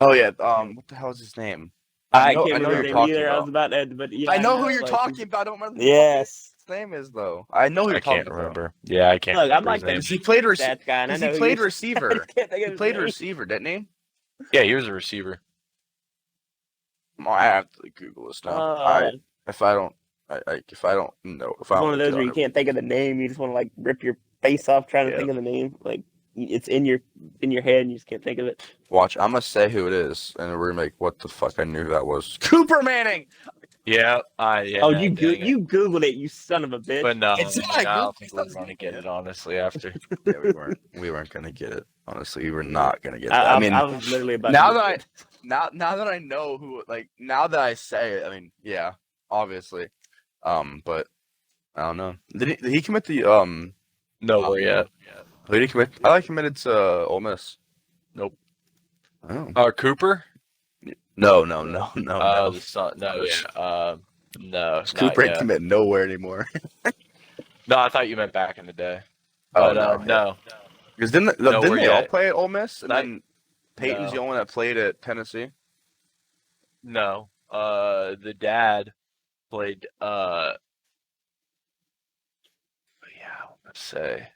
Oh yeah. What the hell is his name? I can't remember his name either. I was about that, but yeah. I know who you're talking about. I don't remember. Yes. His name is though. I know who you're talking about. I can't remember. Yeah, I can't. Look, I'm like that. He played receiver. He played receiver. He played receiver, didn't he? Yeah, he was a receiver. I have to Google this now. If I don't know, it's one of those where you can't think of the name, you just want to rip your face off trying to think of the name. Like it's in your head, and you just can't think of it. Watch, I'm gonna say who it is, and we're gonna make what the fuck I knew that was. Cooper Manning. Yeah. Oh, you dang it. you Googled it, you son of a bitch. But no, It's I not don't good. think we're going to get it, honestly, after. Yeah, we weren't gonna get it. Honestly, we were not gonna get I, that. I I, mean, I was literally about now to that get now that I know who, like, now that I say it, I mean, yeah, obviously. But I don't know. Did he commit the Nowhere yet. Who did he commit? I thought he committed to Ole Miss. Nope. Oh. Cooper? No. The son. No, yeah. No, Cooper not ain't yet. commit nowhere anymore. No, I thought you meant back in the day. Oh, But no. Because didn't Nowhere they all yet. play at Ole Miss? And Not- then Peyton's the No. only one that played at Tennessee. No. The dad played. Let's say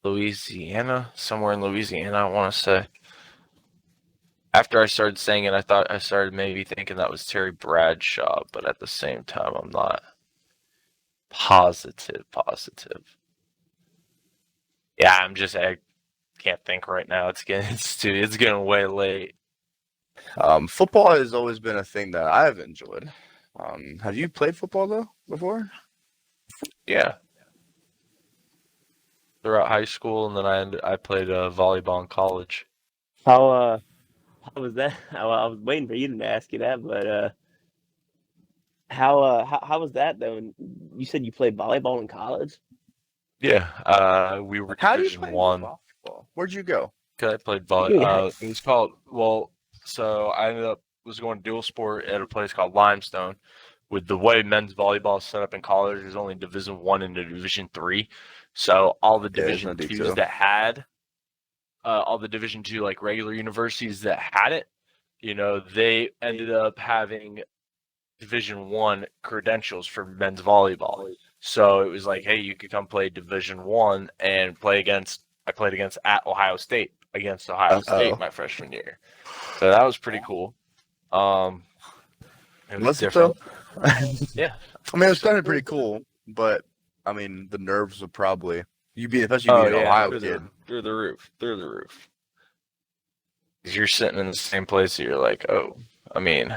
Louisiana, somewhere in Louisiana. I want to say. After I started saying it, I thought I started maybe thinking that was Terry Bradshaw, but at the same time, I'm not positive. Yeah, I can't think right now. It's getting way late. Football has always been a thing that I've enjoyed. Have you played football though before? Yeah. Throughout high school, and then I played volleyball in college. How was that? I was waiting for you to ask you that, but how was that though? And you said you played volleyball in college. Yeah, we were How do you Division play One. volleyball? Where'd you go? I played Yeah. It was called So I was going dual sport at a place called Limestone. With the way men's volleyball is set up in college, there's only Division 1 and Division 3. So all the Yeah, there's Division no 2s D2. that had all the Division 2 like regular universities that had it, they ended up having Division 1 credentials for men's volleyball. So it was like, hey, you could come play Division 1 and I played against at Ohio State against Ohio State my freshman year. So that was pretty cool. It was different. Yeah. I mean, it was kind of pretty cool, but I mean, the nerves would probably especially being an Ohio kid. Through the roof. 'Cause you're sitting in the same place and you're like, oh, I mean,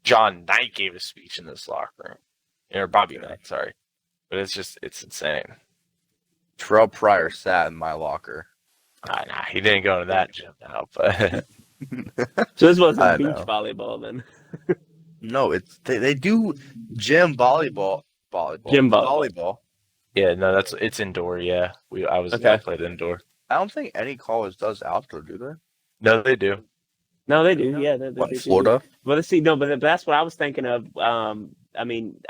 John Knight gave a speech in this locker room. Or Bobby Knight, sorry. But it's insane. Terrell Pryor sat in my locker. Nah, he didn't go to that gym now, but So this wasn't I beach know. volleyball then. No, they do gym volleyball. Gym volleyball. yeah, no, it's indoor. Yeah, I Okay. played indoor. I don't think any college does outdoor, do they? No, they do. No, they do. Yeah, they What, do. Florida? Well, let's see. No, but that's what I was thinking of. I mean,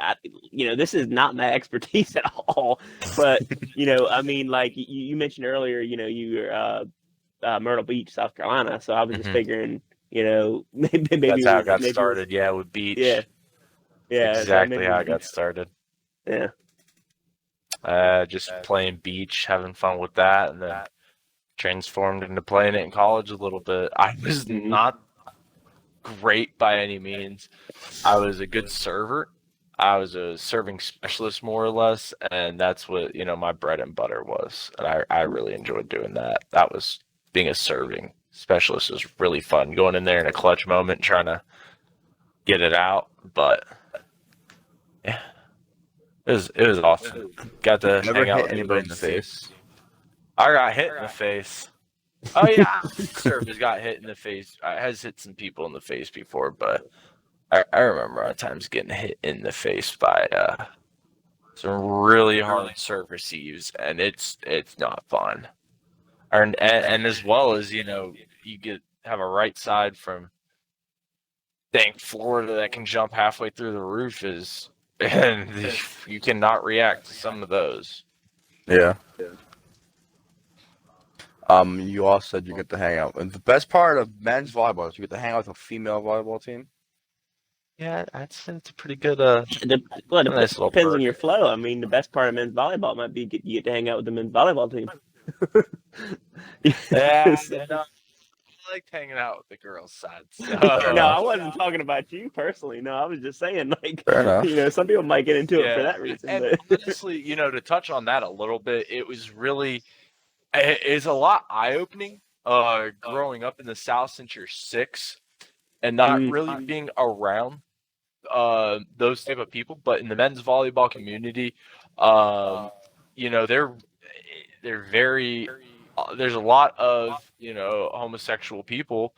this is not my expertise at all. But I mean, like you mentioned earlier, you're Myrtle Beach, South Carolina. So I was just figuring, maybe That's how it got maybe started. Yeah, with beach. Yeah. Exactly how I got started. Yeah. Just playing beach, having fun with that, and then transformed into playing it in college a little bit. I was not great by any means. I was a good server. I was a serving specialist more or less, and that's what my bread and butter was. And I really enjoyed doing that. That was being a serving specialist was really fun. Going in there in a clutch moment, trying to get it out. But yeah, it was awesome. Got to Never hang out hit with anybody in the team. face. I got hit in the face. Oh yeah, surfers got hit in the face. I has hit some people in the face before, but I remember at times getting hit in the face by some really hard surf receives, and it's not fun. And as well as you have a right side from dang Florida that can jump halfway through the roof and you cannot react to some of those. Yeah. You all said you get to hang out. And the best part of men's volleyball is you get to hang out with a female volleyball team. Yeah, I'd say it's a pretty good. Well, it Nice little depends on perk. your flow. I mean, the best part of men's volleyball might be you get to hang out with the men's volleyball team. Yeah, I liked hanging out with the girls' side. So. No, I wasn't talking about you personally. No, I was just saying, like, Fair enough. some people might get into it for that reason. And but honestly, to touch on that a little bit, it's a lot eye-opening growing up in the South since you're 6 and not really being around those type of people, but in the men's volleyball community, you know, they're very there's a lot of, you know, homosexual people,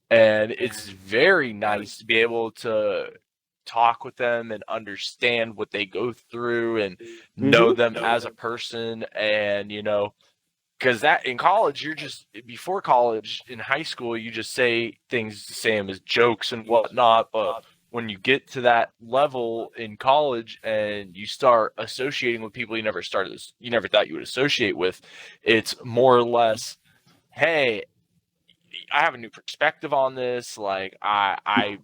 and it's very nice to be able to talk with them and understand what they go through and know them as a person. And, you know, because that in college, you're just before college, in high school, you just say things the same as jokes and whatnot. But when you get to that level in college and you start associating with people you never thought you would associate with, it's more or less, hey, I have a new perspective on this. Like I'm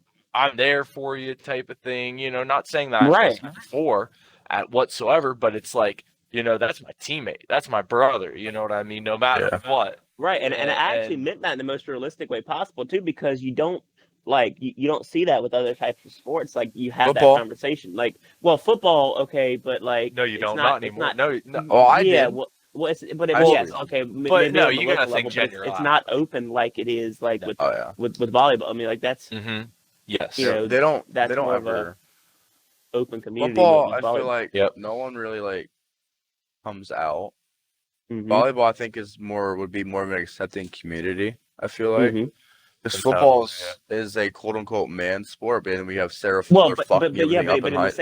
there for you type of thing, you know, not saying that I wasn't before at whatsoever, but it's like, you know, that's my teammate. That's my brother. You know what I mean? No matter what. Right. And I actually meant that in the most realistic way possible too, because you don't like you don't see that with other types of sports. Like you have Football. that conversation. Like, well, football, okay, but like no, you don't. Not anymore. No. Oh, I yeah, did. Well, but Yes, okay, but no, you gotta think it's not open like it is like with Oh yeah. with volleyball. I mean, like that's yes. you know, They don't more of ever a open community. football. with I feel volleyball. like no one really like comes out. Mhm. Volleyball, I think, would be more of an accepting community. I feel like Mhm. because football is a quote unquote man sport, and we have Sarah Well, Fuller but fucking yeah, everything up but in in the height.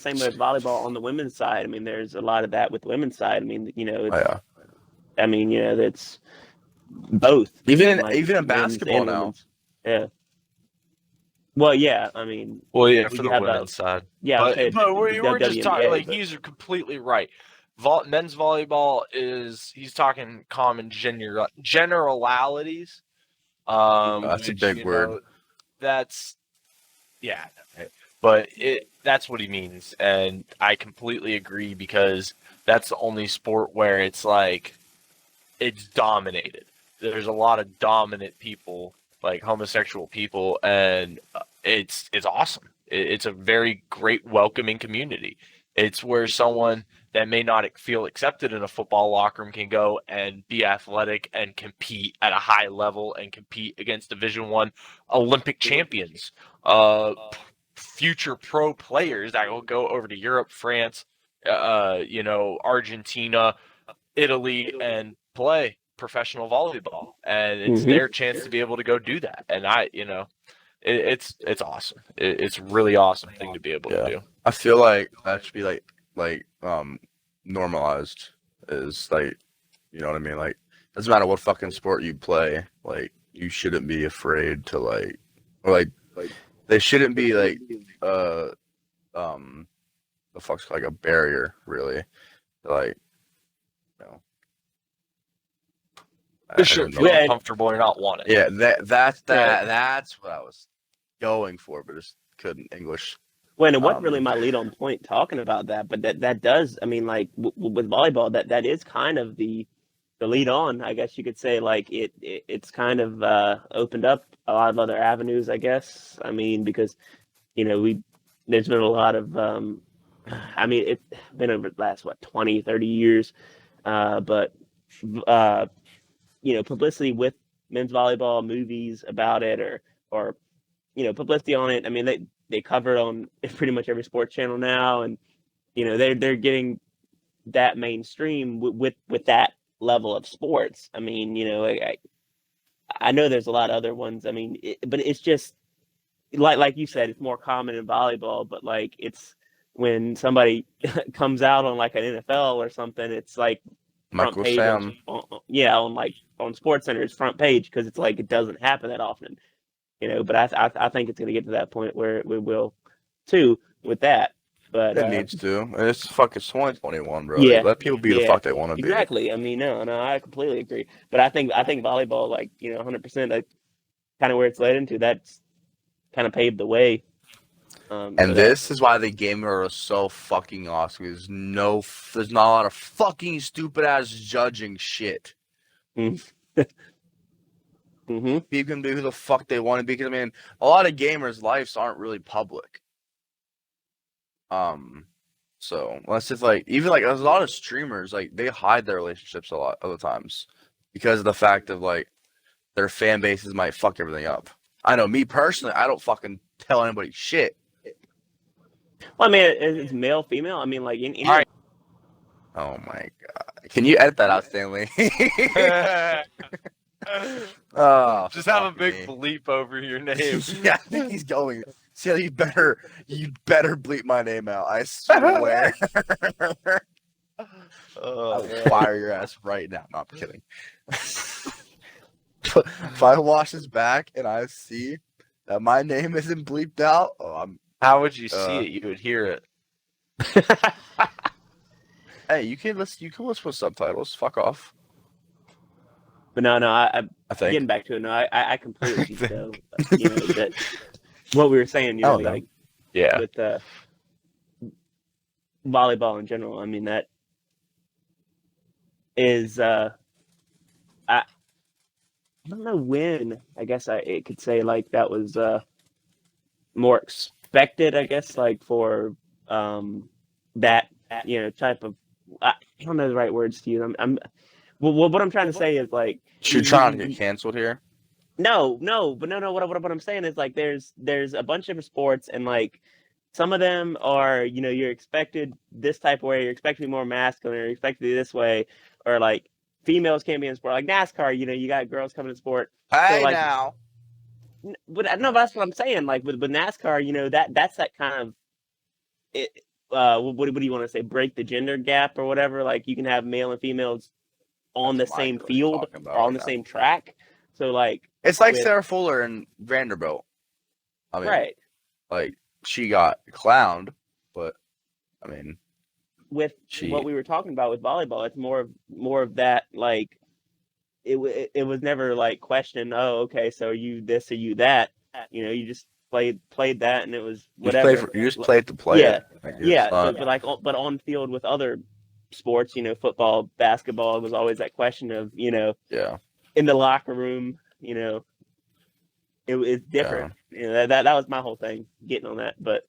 same way with volleyball on the women's side, I mean, there's a lot of that with the women's side. I mean, you know, it's, I mean, you know, that's both. Even like, in men's basketball and now. women's. Yeah. Well, yeah. I mean, Well, yeah, we for the have women's side. yeah, But we're just talking like but, he's completely right. Men's volleyball he's talking common generalities. That's a big word. That's yeah, but that's what he means, and I completely agree because that's the only sport where it's like it's dominated. There's a lot of dominant people, like homosexual people, and it's awesome. It's a very great welcoming community. It's where someone that may not feel accepted in a football locker room can go and be athletic and compete at a high level and compete against Division I Olympic champions, future pro players that will go over to Europe, France, you know, Argentina, Italy, and play professional volleyball. And it's their chance to be able to go do that. And you know, it's awesome. It's a really awesome thing to be able to do. I feel like that should be like normalized. Is like, you know what I mean? Like, doesn't matter what fucking sport you play. Like, you shouldn't be afraid to like they shouldn't be like the fuck's like a barrier really. Like, you know. They shouldn't feel uncomfortable or not want it. Yeah, that's what I was going for, but just couldn't English. Well, and what really my lead on point talking about that, but that does, I mean, like with volleyball, that is kind of the lead on, I guess you could say. Like it's kind of opened up a lot of other avenues, I guess. I mean, because you know there's been a lot of I mean, it's been over the last 20, 30 years, but you know, publicity with men's volleyball, movies about it, or you know, publicity on it. I mean, they cover it on pretty much every sports channel now, and you know, they're getting that mainstream with that level of sports. I mean, you know, I know there's a lot of other ones. I mean, but it's just like you said, it's more common in volleyball. But like, it's when somebody comes out on like an NFL or something, it's like Michael Sam. on SportsCenter's front page, because it's like it doesn't happen that often, you know. But I think it's going to get to that point where we will too with that. But it needs to. It's fucking 2021, bro. Yeah, let people be the fuck they want to be. Exactly. I mean, no, I completely agree. But I think volleyball, like, you know, 100%, like, kind of where it's led into, that's kind of paved the way. And this is why the game era is so fucking awesome. There's not a lot of fucking stupid ass judging shit. Mm-hmm. People can be who the fuck they want to be. Because I mean, a lot of gamers' lives aren't really public. So let's just like, even like there's a lot of streamers, like they hide their relationships a lot of the times because of the fact of like their fan bases might fuck everything up. I know me personally, I don't fucking tell anybody shit. Well, I mean, it's male, female. I mean, like in All right. Oh my god! Can you edit that out, Stanley? Oh, Just have a fuck big me. bleep over your name. Yeah, I think he's going. See, you better bleep my name out. I swear. I'll fire your ass right now. No, I'm kidding. If I watch this back and I see that my name isn't bleeped out, How would you see it? You would hear it. hey, you can listen with subtitles. Fuck off. But no, I think. getting back to it. No, I completely see though. You know that what we were saying. You know, like Yeah. with volleyball in general. I mean, that is I don't know when. I guess it could say like that was more expected. I guess like for that type of I don't know the right words to use. What I'm trying to say is like You're trying to get canceled here. No. What I'm saying is like there's a bunch of sports and like some of them are you're expected this type of way, you're expected to be more masculine, or you're expected to be this way, or like females can't be in sport like NASCAR. You got girls coming to sport. Hey so, like, now. But no, that's what I'm saying. Like with NASCAR, that's that kind of it. What do you want to say? Break the gender gap or whatever. Like you can have male and females on That's the what I'm same really field talking about or on right the now. same track. So like It's like with- Sarah Fuller and Vanderbilt. I mean, right like she got clowned, but I mean, with what we were talking about with volleyball, it's more of that like it was never like questioned. Oh, okay, so are you this or you that? You just played that, and it was whatever. you just played to play Yeah. it. Like, it's Yeah, not- but on field with other sports, football, basketball, it was always that question of yeah. in the locker room, it's different. That was my whole thing getting on that, but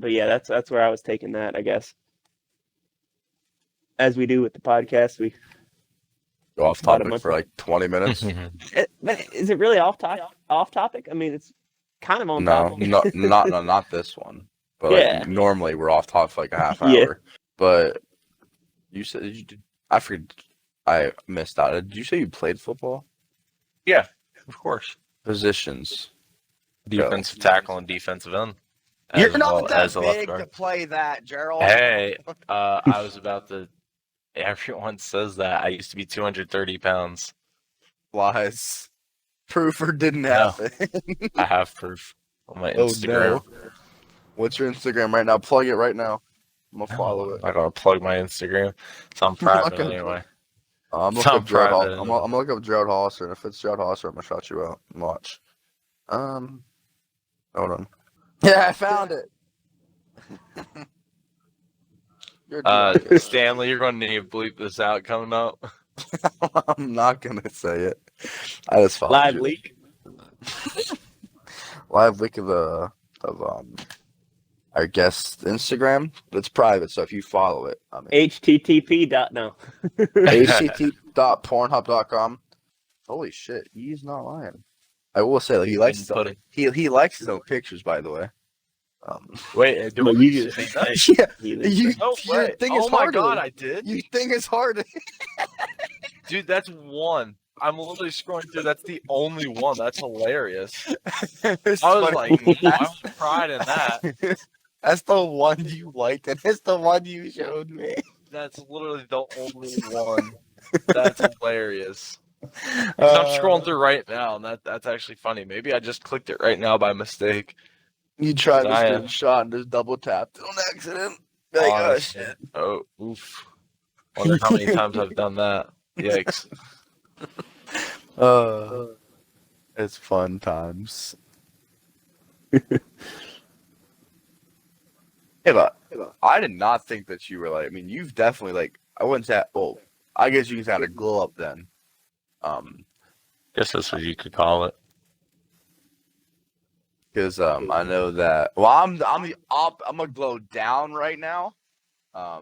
yeah, that's where I was taking that, I guess. As we do with the podcast, we Go off About a topic month for like 20 minutes. but is it really off topic? I mean, it's kind of on No, topic. not this one. But Yeah. like, normally we're off topic for like a half Yeah. hour. But you said you did. I forget. I missed out. Did you say you played football? Yeah, of course. Positions. Defensive tackle and defensive end. You're as not well that as a left big guard. to play that, Gerald. Hey, I was about to. Everyone says that. I used to be 230 pounds. Lies. Proof or didn't No. happen. I have proof on my Oh, Instagram. no. What's your Instagram right now? Plug it right now. I'm gonna follow it. I gotta plug my Instagram. So I'm private anyway. I'm Some looking up Gerald. private I'm gonna look up Gerald Hollister, and if it's Gerald Hollister, I'm gonna shout you out. Watch. Hold on. Yeah, I found it. You're drunk. Stanley, you're gonna need to bleep this out coming up. I'm not gonna say it. I just followed Live you. leak. Live leak of our guest's Instagram. It's private, so if you follow it, I mean, http. act.pornhub.com. Holy shit, he's not lying. I will say that he likes his own, he likes his own pictures, by the way. Wait, do Well, we you just just- say that? Yeah, you No way. think Oh it's my hard. god, I did. You think it's hard? Dude, that's one. I'm literally scrolling through. That's the only one. That's hilarious. I was like, I was pride in that. That's the one you liked, and it's the one you showed me. That's literally the only one. That's hilarious. 'Cause I'm scrolling through right now, and that's actually funny. Maybe I just clicked it right now by mistake. You tried to I am. screenshot and just double tapped on accident. Like, Oh, oh shit. Oh, oof. Wonder how many times I've done that. Yikes. It's fun times. But I did not think that you were like. I mean, you've definitely like. I wouldn't say. Well, I guess you just had a glow up then. Guess that's what you could call it. Because I know that. Well, I'm gonna glow down right now. I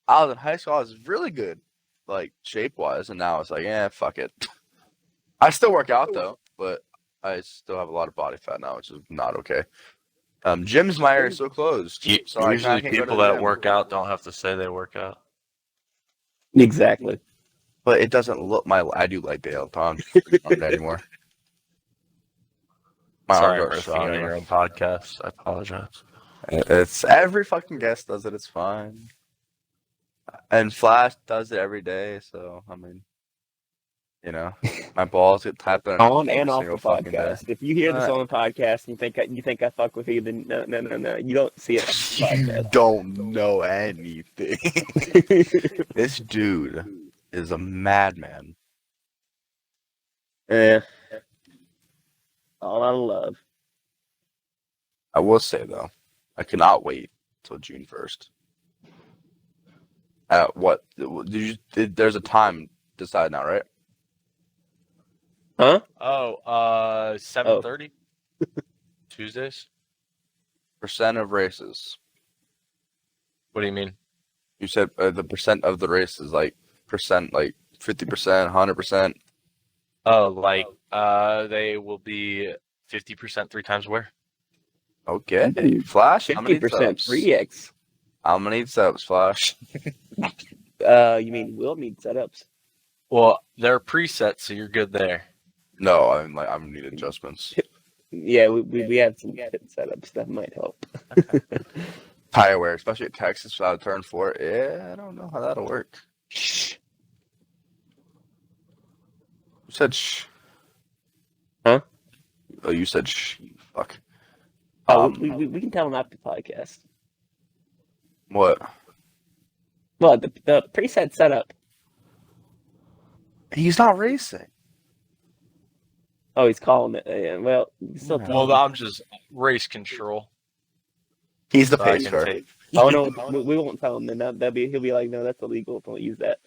was in high school. I was really good, like shape wise, and now it's like, fuck it. I still work out though, but I still have a lot of body fat now, which is not okay. Gyms my area is so closed. So I Usually can't go to people the that gym. work out don't have to say they work out. Exactly. But it doesn't look I do like day all the time. Not anymore. My Sorry, arms are roasting you on strong. your own podcast. I apologize. It's every fucking guest does it. It's fine. And Flash does it every day. So I mean, you know, my balls get tapped in On and every off the single fucking day. podcast. If you hear this on the podcast and you think I fuck with you, then no. You don't see it on the You don't know anything. This dude is a madman. Yeah. All out of love. I will say though, I cannot wait till June 1st. What there's a time decided now, right? Huh? 7:30 Tuesdays. Percent of races. What do you mean? You said the percent of the races, like percent, like 50%, 100%. Oh, like they will be 50% 3 times where? Okay, Flash. How many 50% subs? 3x. How many subs, Flash? You mean we'll need setups? Well, they're preset, so you're good there. No, I need adjustments. Yeah, we have some setups that might help. Tire wear, especially at Texas without a turn 4. Yeah, I don't know how that'll work. Shh. You said shh. Huh? Oh, you said shh. Fuck. Oh, we can tell them after the podcast. What? Well, the preset setup. He's not racing. Oh, he's calling it. Yeah, well, you still tell Well, him. I'm just race control. He's the So I pace can car. take- Oh no, we won't tell him. Then he'll be like, no, that's illegal. Don't use that.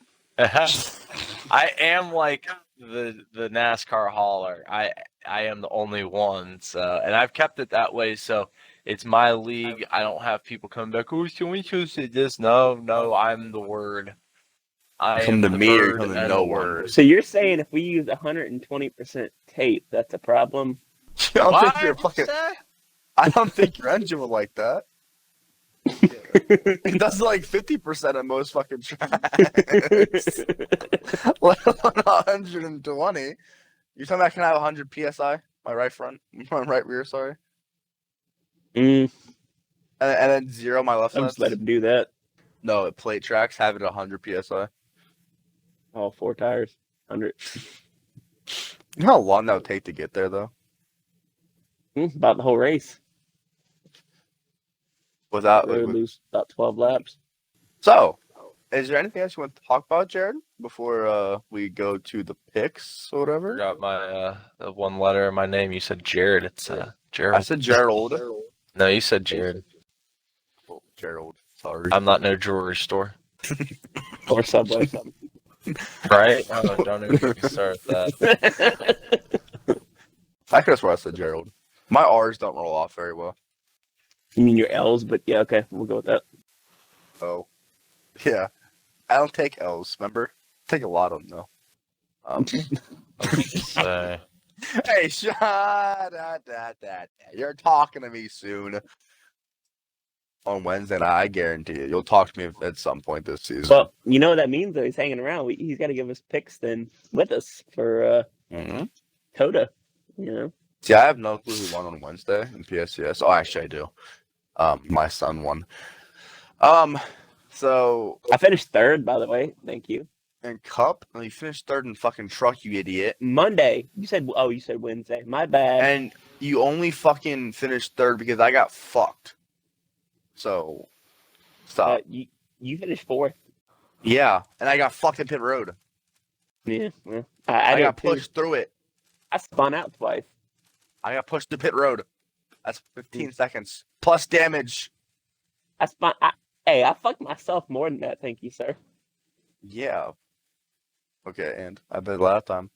I am like the NASCAR hauler. I am the only one, so and I've kept it that way. So it's my league. I don't have people coming back. Oh, can we choose this? No, I'm the word. I Come am to the me or bird come to and no the one. word. So you're saying if we use 120% tape, that's a problem? I don't think What? you're fucking. I don't think your engine would like that. It does like 50% of most fucking tracks. Let alone 120. You're telling me I can have 100 psi? My right front, my right rear. Sorry, Mm, and then 0 my left I'll side. just let him do that. No, at plate tracks have it 100 psi. All 4 tires, 100. You know how long that would take to get there, though. About the whole race. Without. We would lose about 12 laps. So, is there anything else you want to talk about, Jared, before we go to the picks or whatever? Got my the one letter in my name. You said Jared. It's Gerald. I said Gerald. No, you said Jared. Oh, Gerald. Sorry. I'm not no jewelry store. Or Subway. Right? Oh, don't even get me started with that. I could have sworn I said Gerald. My R's don't roll off very well. You mean your L's, but yeah, okay, we'll go with that. Oh. Yeah. I don't take L's, remember? Take a lot of them, though. So, Hey, you're talking to me soon. On Wednesday night, I guarantee you. You'll talk to me at some point this season. Well, you know what that means, though? He's hanging around. He's got to give us picks then with us for Coda, you know? See, I have no clue who won on Wednesday in PSCS. Oh, actually, I do. My son won. So I finished 3rd, by the way. Thank you. in Cup, and you finished 3rd in fucking truck, you idiot. Monday. You said Wednesday. My bad. And you only fucking finished 3rd because I got fucked. So stop. You finished 4th. Yeah, and I got fucked in pit road. Yeah, well, I I got did too. pushed through it. I spun out twice. I got pushed to pit road. That's 15 seconds plus damage. I fucked myself more than that. Thank you, sir. Yeah. Okay, and I bet last time.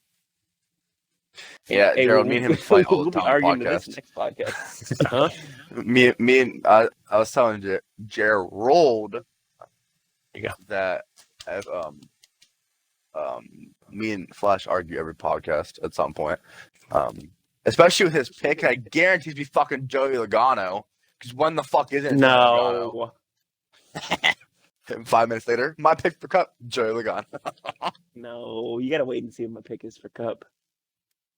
Yeah, Gerald, me and him fight all the time on arguing this podcasts. next podcast. Huh? Me and I was telling Gerald Yeah. that me and Flash argue every podcast at some point. Especially with his pick, I guarantee he'd be fucking Joey Logano Because when the fuck is it? Logano? No. And 5 minutes later, my pick for Cup, Joey Logano. No, you gotta wait and see what my pick is for Cup.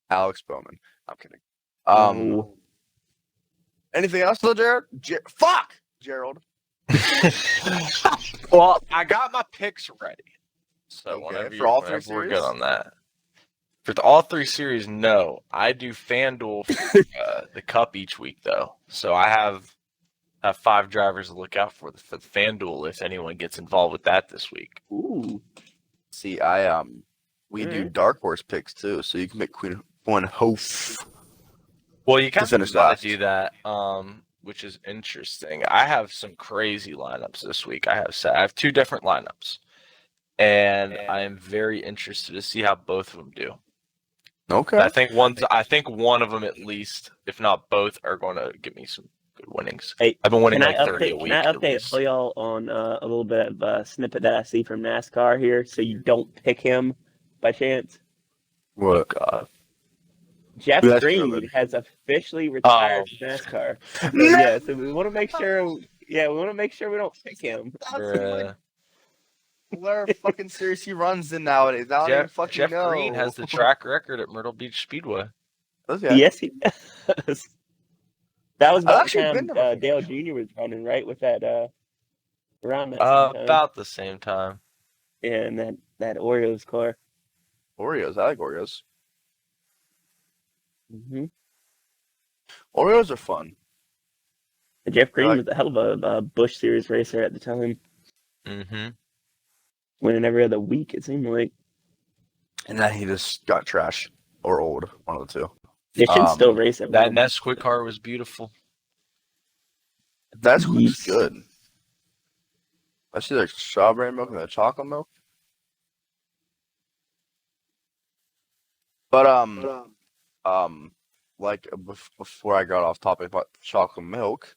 Alex Bowman. I'm kidding. No. Anything else though, Jared? Fuck! Gerald. Well, I got my picks ready. So Okay, whenever, for all three whenever we're series? good on that. For all 3 series, no. I do FanDuel for the Cup each week, though. So I have 5 drivers to look out for the FanDuel if anyone gets involved with that this week. Ooh. See, we do Alright. dark horse picks too, so you can make Queen one Hof. Well, you kind finish of want last. to do that, which is interesting. I have some crazy lineups this week. I have 2 different lineups, and I am very interested to see how both of them do. Okay. I think one of them at least, if not both, are going to give me some good winnings. Hey, I've been winning Can like I 30 a update? week. Can I at update least. all y'all on a little bit of a snippet that I see from NASCAR here, so you don't pick him by chance? What? God. Jeff That's Green good. has officially retired from NASCAR. So, yeah, so we want to make sure. Yeah, we want to make sure we don't pick him. Bruh. Where fucking series he runs in nowadays? I don't even fucking Jeff know. Green has the track record at Myrtle Beach Speedway. Okay. Yes, he does. That was I've about actually the been time there before. Dale Jr. was running, right? With that around that same time. About the same time. Yeah, and that Oreos car. Oreos. I like Oreos. Mm-hmm. Oreos are fun. Jeff Green like- was a hell of a Busch Series racer at the time, Mm-hmm. winning every other week. It seemed like And then he just got trash or old, one of the two. they should still race it. That Nesquik car was beautiful. That's Yes. good. I see like strawberry milk and the chocolate milk. But like before I got off topic about chocolate milk,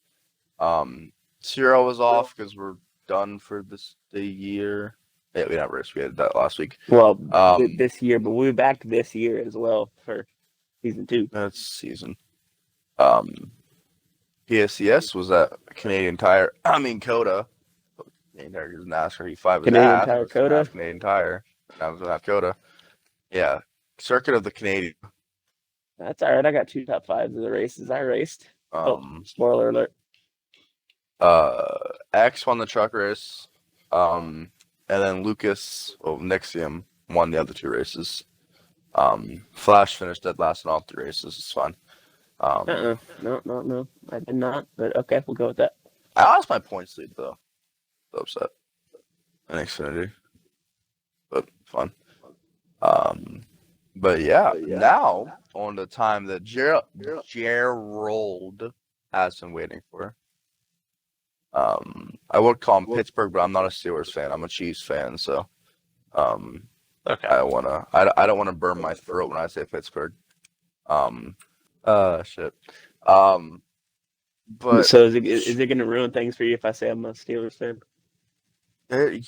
CRL was off because we're done for the year. Yeah, we never raced. We had that last week. Well, Um, this year, but we'll be back this year as well for season 2. That's season. PSCS was at Canadian Tire. I mean Coda. Canadian Tire is NASCAR E5 Canadian half. Tire It's Coda? half Canadian Tire. That was half Coda. Yeah. Circuit of the Canadian. That's all right. I got 2 top 5s of the races I raced. Spoiler alert. X won the truck race. And then Lucas, Nixium won the other 2 races. Flash finished dead last in all 3 races. It's fine. No. I did not. But okay, we'll go with that. I lost my points lead though. So upset. In Xfinity. But fun. But yeah, now on the time that Gerald has been waiting for. I would call him Pittsburgh, but I'm not a Steelers fan. I'm a Chiefs fan, so Okay. I don't wanna burn my throat when I say Pittsburgh. Shit. But So is it going to ruin things for you if I say I'm a Steelers fan?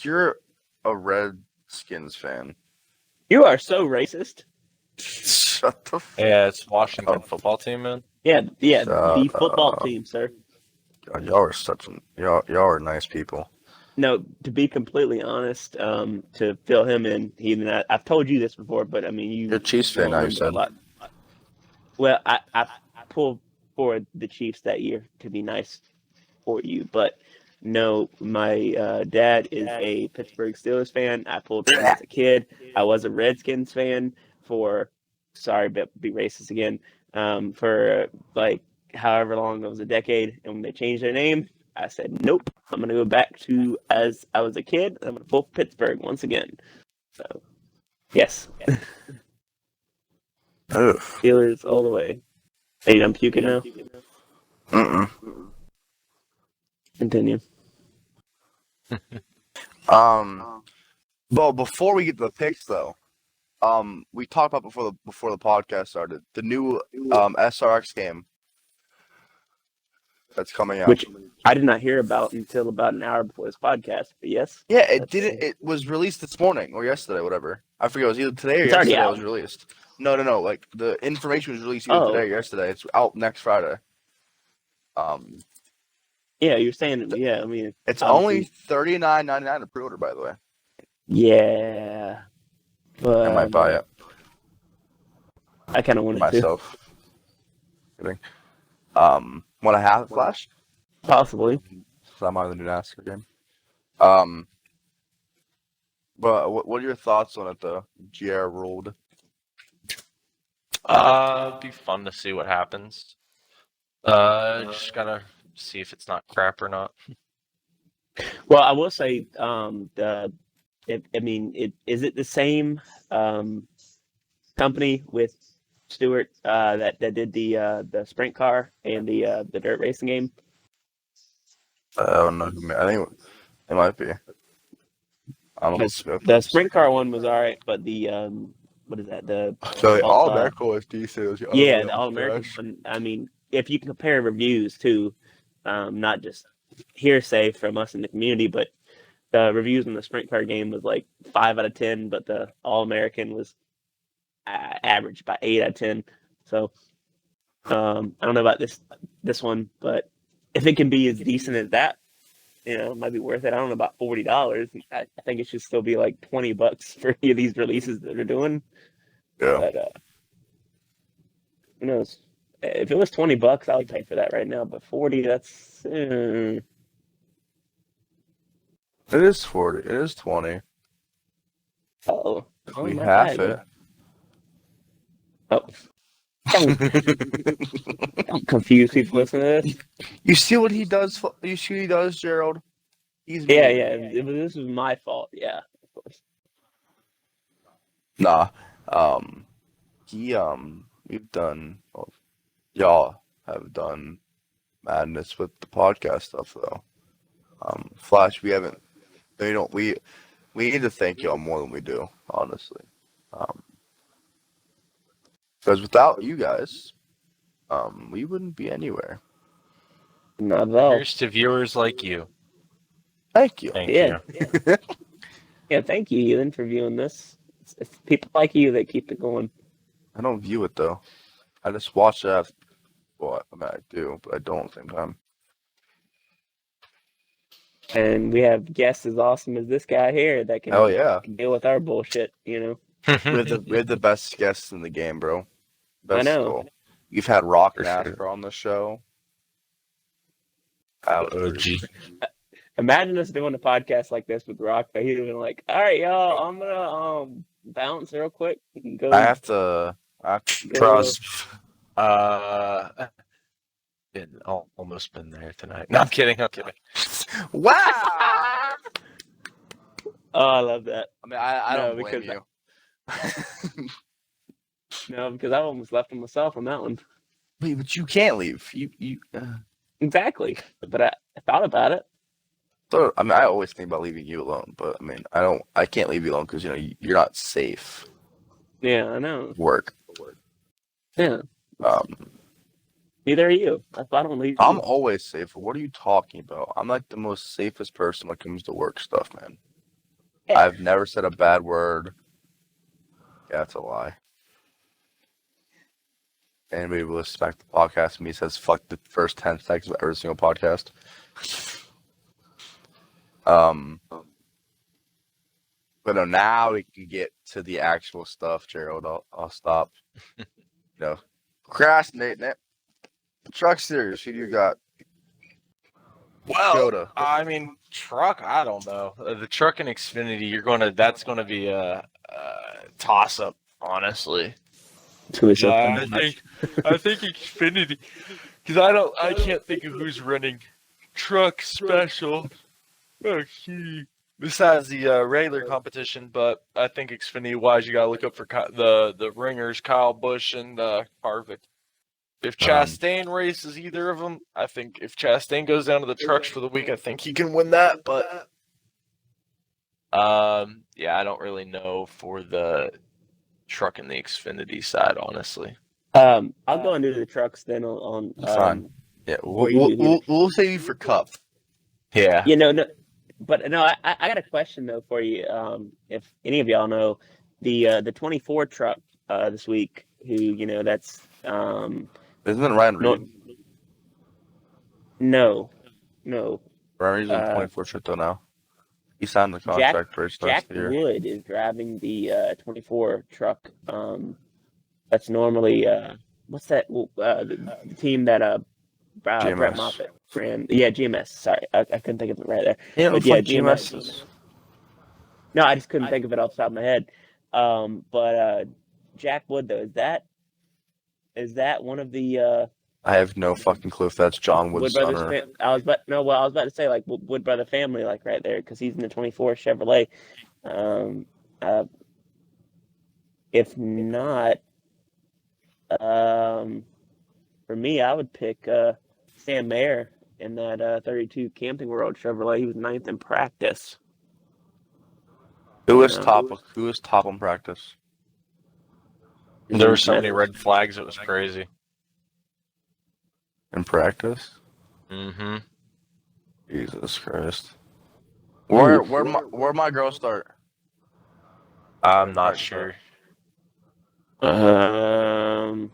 you're a Redskins fan. You are so racist. Shut the fuck Yeah, it's Washington football team, man. Yeah, the Shut football up. team, sir. up. Y'all are are nice people. No, to be completely honest, to fill him in, I've told you this before, but I mean, You're a Chiefs fan now, you said. Well, I pulled for the Chiefs that year to be nice for you, but no, my dad is a Pittsburgh Steelers fan. I pulled for him as a kid. I was a Redskins fan for, sorry, but be racist again, for like however long it was, a decade, and when they changed their name, I said, nope, I'm going to go back to as I was a kid. I'm going to pull for Pittsburgh once again. So, yes. Ugh. Steelers all the way. Hey, I'm puking now. Continue. Well, before we get to the picks, though, we talked about before the podcast started the new SRX game that's coming out. Which I did not hear about until about an hour before this podcast, but yes. Yeah, it was released this morning or yesterday, whatever. I forget. It was either today or It's already yesterday. It out. was released. No. Like the information was released either today or yesterday. It's out next Friday. Yeah, you're saying. Yeah, I mean, It's obviously- only $39.99 a pre-order, by the way. Yeah, but I might buy it I kind of want it to. myself. Kidding. Want to have it, Flash? Possibly. So I'm on the new NASCAR game. But what are your thoughts on it, though? GR ruled. It'd be fun to see what happens. Just gotta see if it's not crap or not. Well, I will say, is it the same company with Stewart that did the sprint car and the dirt racing game? I don't know. I think it might be. I don't know. The sprint car one was all right, but the what is that? So the All American was decent. The All American one. I mean, if you can compare reviews too, not just hearsay from us in the community, but the reviews in the sprint car game was like 5 out of 10, but the All American was average, about 8 out of 10. So I don't know about this one, but if it can be as decent as that, it might be worth it. I don't know about $40. I think it should still be like $20 for any of these releases that are doing. Yeah. But who knows? If it was $20, I would pay for that right now. But 40, that's. It is 40. It is 20. Oh, We my half bad. it. Oh. Don't confuse people listening to this. You see what he does? You see what he does, Gerald? He's Yeah. This was my fault. Yeah, of course. Nah. We've done. Well, y'all have done madness with the podcast stuff though. Flash, we haven't. We don't. We need to thank y'all more than we do, honestly. Because without you guys, we wouldn't be anywhere. Not at all. Here's to viewers like you. Thank you. Thank Yeah. you. Yeah, thank you, Ethan, for viewing this. It's people like you that keep it going. I don't view it though. I just watch it. Well, I mean, I do, but I don't at the same time. And we have guests as awesome as this guy here that can, Hell yeah. can deal with our bullshit, We have the best guests in the game, bro. Best I know. goal. You've had Rock For NASCAR sure. on the show. OG. Imagine us doing a podcast like this with Rock. But he'd have been like, all right, y'all, I'm going to bounce real quick. Go. I have to Trust. Almost been there tonight. No, I'm kidding. Wow. Oh, I love that. I mean, I No, don't blame because you. No, because I almost left him myself on that one. Wait, but you can't leave. Exactly. But I thought about it. So, I mean, I always think about leaving you alone, but I mean, I can't leave you alone because you're not safe. Yeah, I know. Work. Yeah. Neither are you. That's why I don't leave. I'm you. always safe. What are you talking about? I'm like the most safest person when it comes to work stuff, man. Yeah. I've never said a bad word. Yeah, that's a lie. Anybody who listens back to the podcast to me says fuck the first 10 seconds of every single podcast. But no, now we can get to the actual stuff, Gerald. I'll stop. Procrastinating it. Truck series, who do you got? Well, Yoda. I mean, truck. I don't know. The truck and Xfinity. That's gonna be a toss up, honestly. I think Xfinity, because I can't think of who's running truck special. Besides the regular competition, but I think Xfinity wise, you gotta look up for the ringers, Kyle Busch and Harvick. If Chastain races either of them, I think if Chastain goes down to the trucks for the week, I think he can win that. But yeah, I don't really know for the truck and the Xfinity side, honestly. I'll go and do the trucks then on Fine. Yeah, Or you do we'll save you for Cup. Yeah. no, but no, I got a question though for you. If any of y'all know the 24 truck this week, who that's Isn't it Ryan Reed? no, No. Remember, he's in 24 shit though now. He signed the contract for his Jack first year. Wood is driving the 24 truck. That's normally what's that? The team that Brett GMS. Moffitt ran. Yeah, GMS. Sorry, I couldn't think of it right there. Yeah, But yeah, GMS. is. No, I just couldn't think of it off the top of my head. But Jack Wood though, is that one of the I have no fucking clue if that's John Wood's Wood son Brothers? or. I was about to say like Wood Brother family, like right there, because he's in the 24 Chevrolet. Um, uh, if not, for me, I would pick Sam Mayer in that 32 Camping World Chevrolet. He was 9th in practice. Who was top in practice? There were so many red flags, it was crazy. In practice? Mm-hmm. Jesus Christ. Where my girls start? I'm not sure. Flash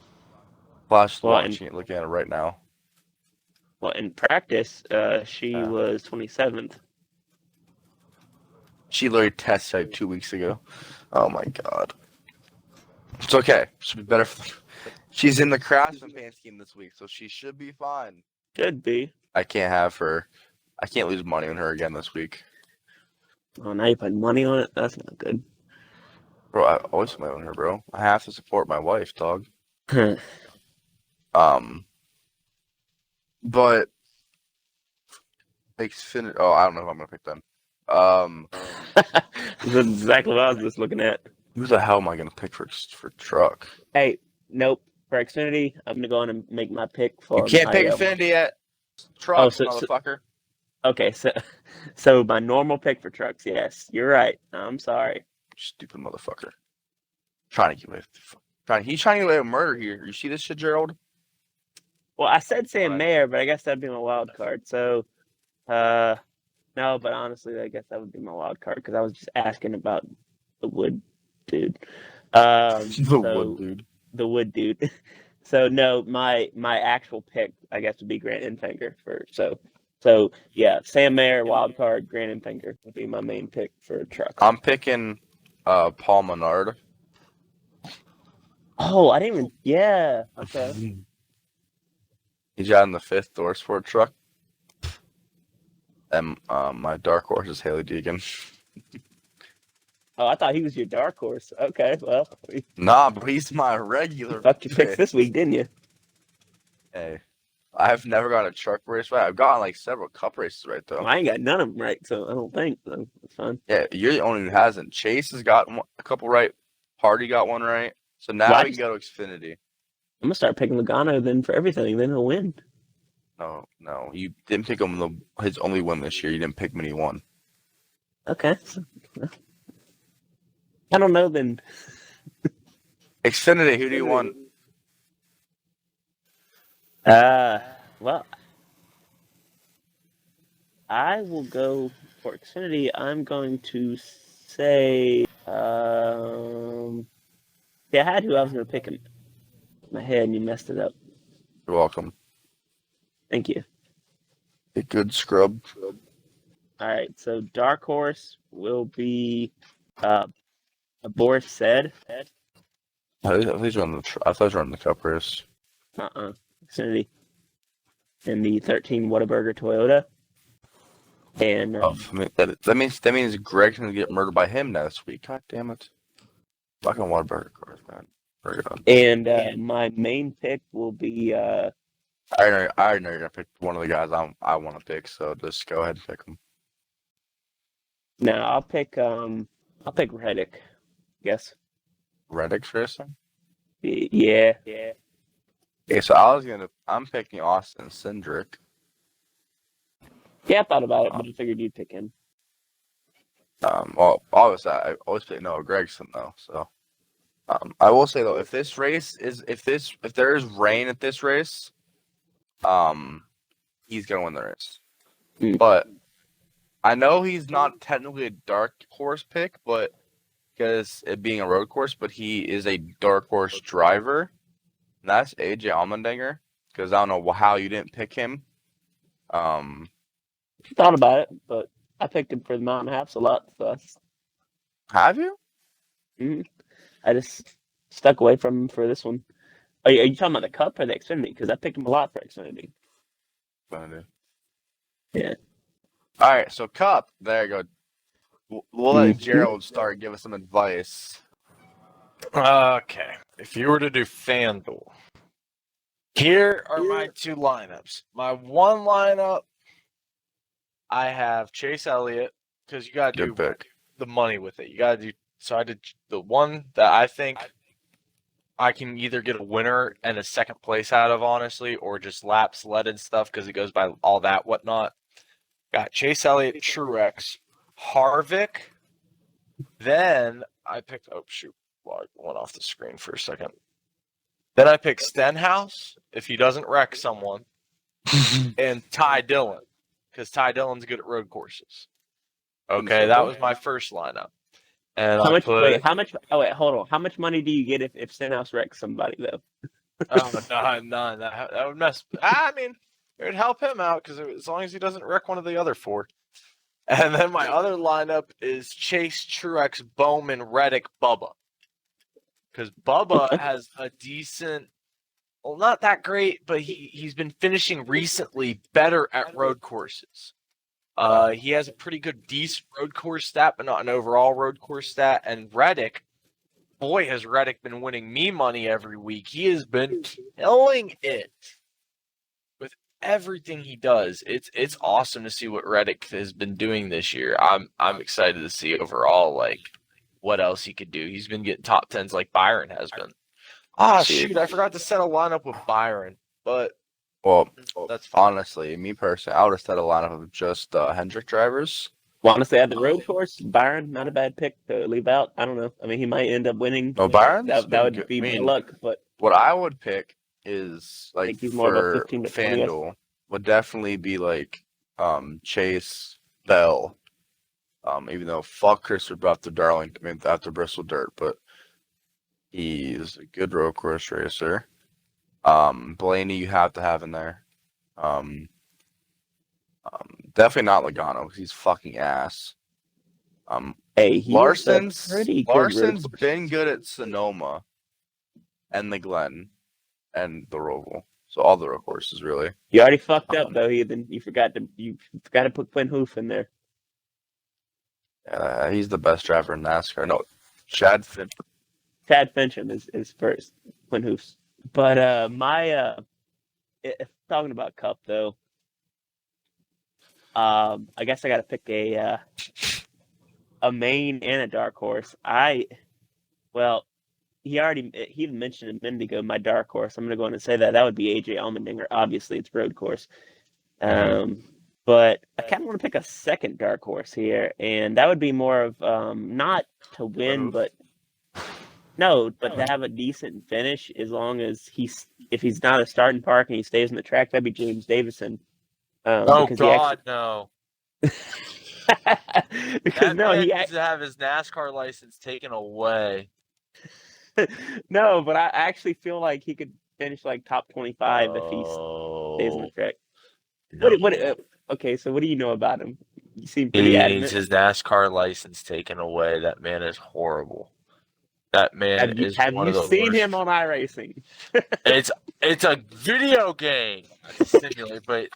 Well, watching it, looking at it right now. Well, in practice, she was 27th. She literally tested like 2 weeks ago. Oh my god. It's okay. She'll be better. She's in the Craftsman Pants team this week, so she should be fine. Should be. I can't have her. I can't lose money on her again this week. Oh, now you put money on it? That's not good. Bro, I always put money on her, bro. I have to support my wife, dog. But Xfinity. Oh, I don't know who I'm gonna pick then. That's exactly what I was just looking at. Who the hell am I gonna pick for truck? Hey, nope. For Xfinity, I'm gonna go on and make my pick for. You can't pick Xfinity yet. Trucks, motherfucker. Okay, so my normal pick for trucks. Yes, you're right. I'm sorry. Stupid motherfucker. He's trying to get away with murder here. You see this shit, Gerald? Well, I said Sam Mayer, but I guess that'd be my wild card. So, no, but honestly, I guess that would be my wild card because I was just asking about the Wood dude. The Wood dude. So no, my actual pick, I guess, would be Grant Enfinger So yeah, Sam Mayer, wild card, Grant Enfinger would be my main pick for trucks. I'm picking Paul Menard. Oh, I didn't even. Yeah. Okay. He's got in the 5th door sport truck. And my dark horse is Haley Deegan. Oh, I thought he was your dark horse. Okay, well. Nah, but he's my regular. Fucked your picks this week, didn't you? Hey, I've never gotten a truck race right. I've gotten like several cup races right though. Well, I ain't got none of them right, so I don't think so. It's fine. Yeah, you're the only one who hasn't. Chase has got a couple right. Hardy got one right. So now we can go to Xfinity. I'm gonna start picking Logano then for everything. Then he'll win. No, you didn't pick him his only win this year. You didn't pick him and he won. Okay. I don't know then. Xfinity, who do you want? Well, I will go for Xfinity. I'm going to say, I had who I was going to pick in my head, and you messed it up. You're welcome. Thank you. A good scrub. All right, so dark horse will be Boris said. I thought he was running the cup race. Xfinity. In the 13 Whataburger Toyota. And that means Greg's gonna get murdered by him next week. God damn it! Fucking Whataburger cars, man. Bring it on. And my main pick will be. I already know you're gonna pick one of the guys I want to pick, so just go ahead and pick him. No, I'll pick Reddick. Yes. Reddick's racing. Yeah. Okay, so I'm picking Austin Cindric. Yeah, I thought about it, but I figured you'd pick him. Well, obviously I always pick Noah Gragson though. So, I will say though, if there is rain at this race, he's gonna win the race. But I know he's not technically a dark horse pick, but because it being a road course, but he is a dark horse driver. And that's AJ Allmendinger. Because I don't know how you didn't pick him. Thought about it, but I picked him for the mile and a half a lot. So Have you? I just stuck away from him for this one. Are you talking about the Cup or the Xfinity? Because I picked him a lot for Xfinity. Yeah. All right, so Cup. There you go. We'll let Gerald start. Give us some advice. Okay. If you were to do FanDuel, here are my two lineups. My one lineup, I have Chase Elliott because you got to do the money with it. You got to do. So I did the one that I think I can either get a winner and a second place out of, honestly, or just lap sledded stuff because it goes by all that whatnot. Got Chase Elliott, Truex, Harvick. Then I picked. Oh shoot! Well, I went off the screen for a second. Then I picked Stenhouse if he doesn't wreck someone, and Ty Dillon because Ty Dillon's good at road courses. Okay, that was my first lineup. And how much? Wait, how much? Oh wait, hold on. How much money do you get if Stenhouse wrecks somebody though? None. That would mess. I mean, it would help him out because as long as he doesn't wreck one of the other four. And then my other lineup is Chase, Truex, Bowman, Reddick, Bubba. Because Bubba has a decent, well, not that great, but he's been finishing recently better at road courses. He has a pretty good, decent road course stat, but not an overall road course stat. And Reddick, boy, has Reddick been winning me money every week. He has been killing it with everything he does. It's awesome to see what Reddick has been doing this year. I'm excited to see overall like what else he could do. He's been getting top tens like Byron has been. Shoot, I forgot to set a lineup with Byron, but. Well, that's fine. Honestly, me personally, I would have set a lineup of just Hendrick drivers. Well, honestly, at the road course, Byron, not a bad pick to leave out. I don't know. I mean, he might end up winning. No, Byron. That would be my luck. But what I would pick is I think he's more of a 15 to 20. FanDuel would definitely be like Chase Bell. Even though fuck Christopher after Darlington, I mean after Bristol Dirt, but he's a good road course racer. Blaney you have to have in there. Definitely not Logano because he's fucking ass. Hey, Larson's been good at Sonoma and the Glen and the Roval. So all the road courses really. You already fucked up though. You forgot to put Quinn Hoof in there. He's the best driver in NASCAR. No, Chad Fincham is first. Quinn Hoof's. But if talking about Cup though, I guess I got to pick a main and a dark horse. He even mentioned a minute ago my dark horse. I'm gonna go in and say that would be AJ Allmendinger. Obviously, it's road course. But I kind of want to pick a second dark horse here, and that would be more of not to win, but to have a decent finish as long as if he's not a starting park and he stays on the track, that'd be James Davison. No. Because he needs to have his NASCAR license taken away. No, but I actually feel like he could finish like top 25 if he stays on the track. Okay, so what do you know about him? You seem pretty adamant. He needs his NASCAR license taken away. That man is horrible. That man is one of the worst. Have you seen him on iRacing? It's a video game. It's a simulator, but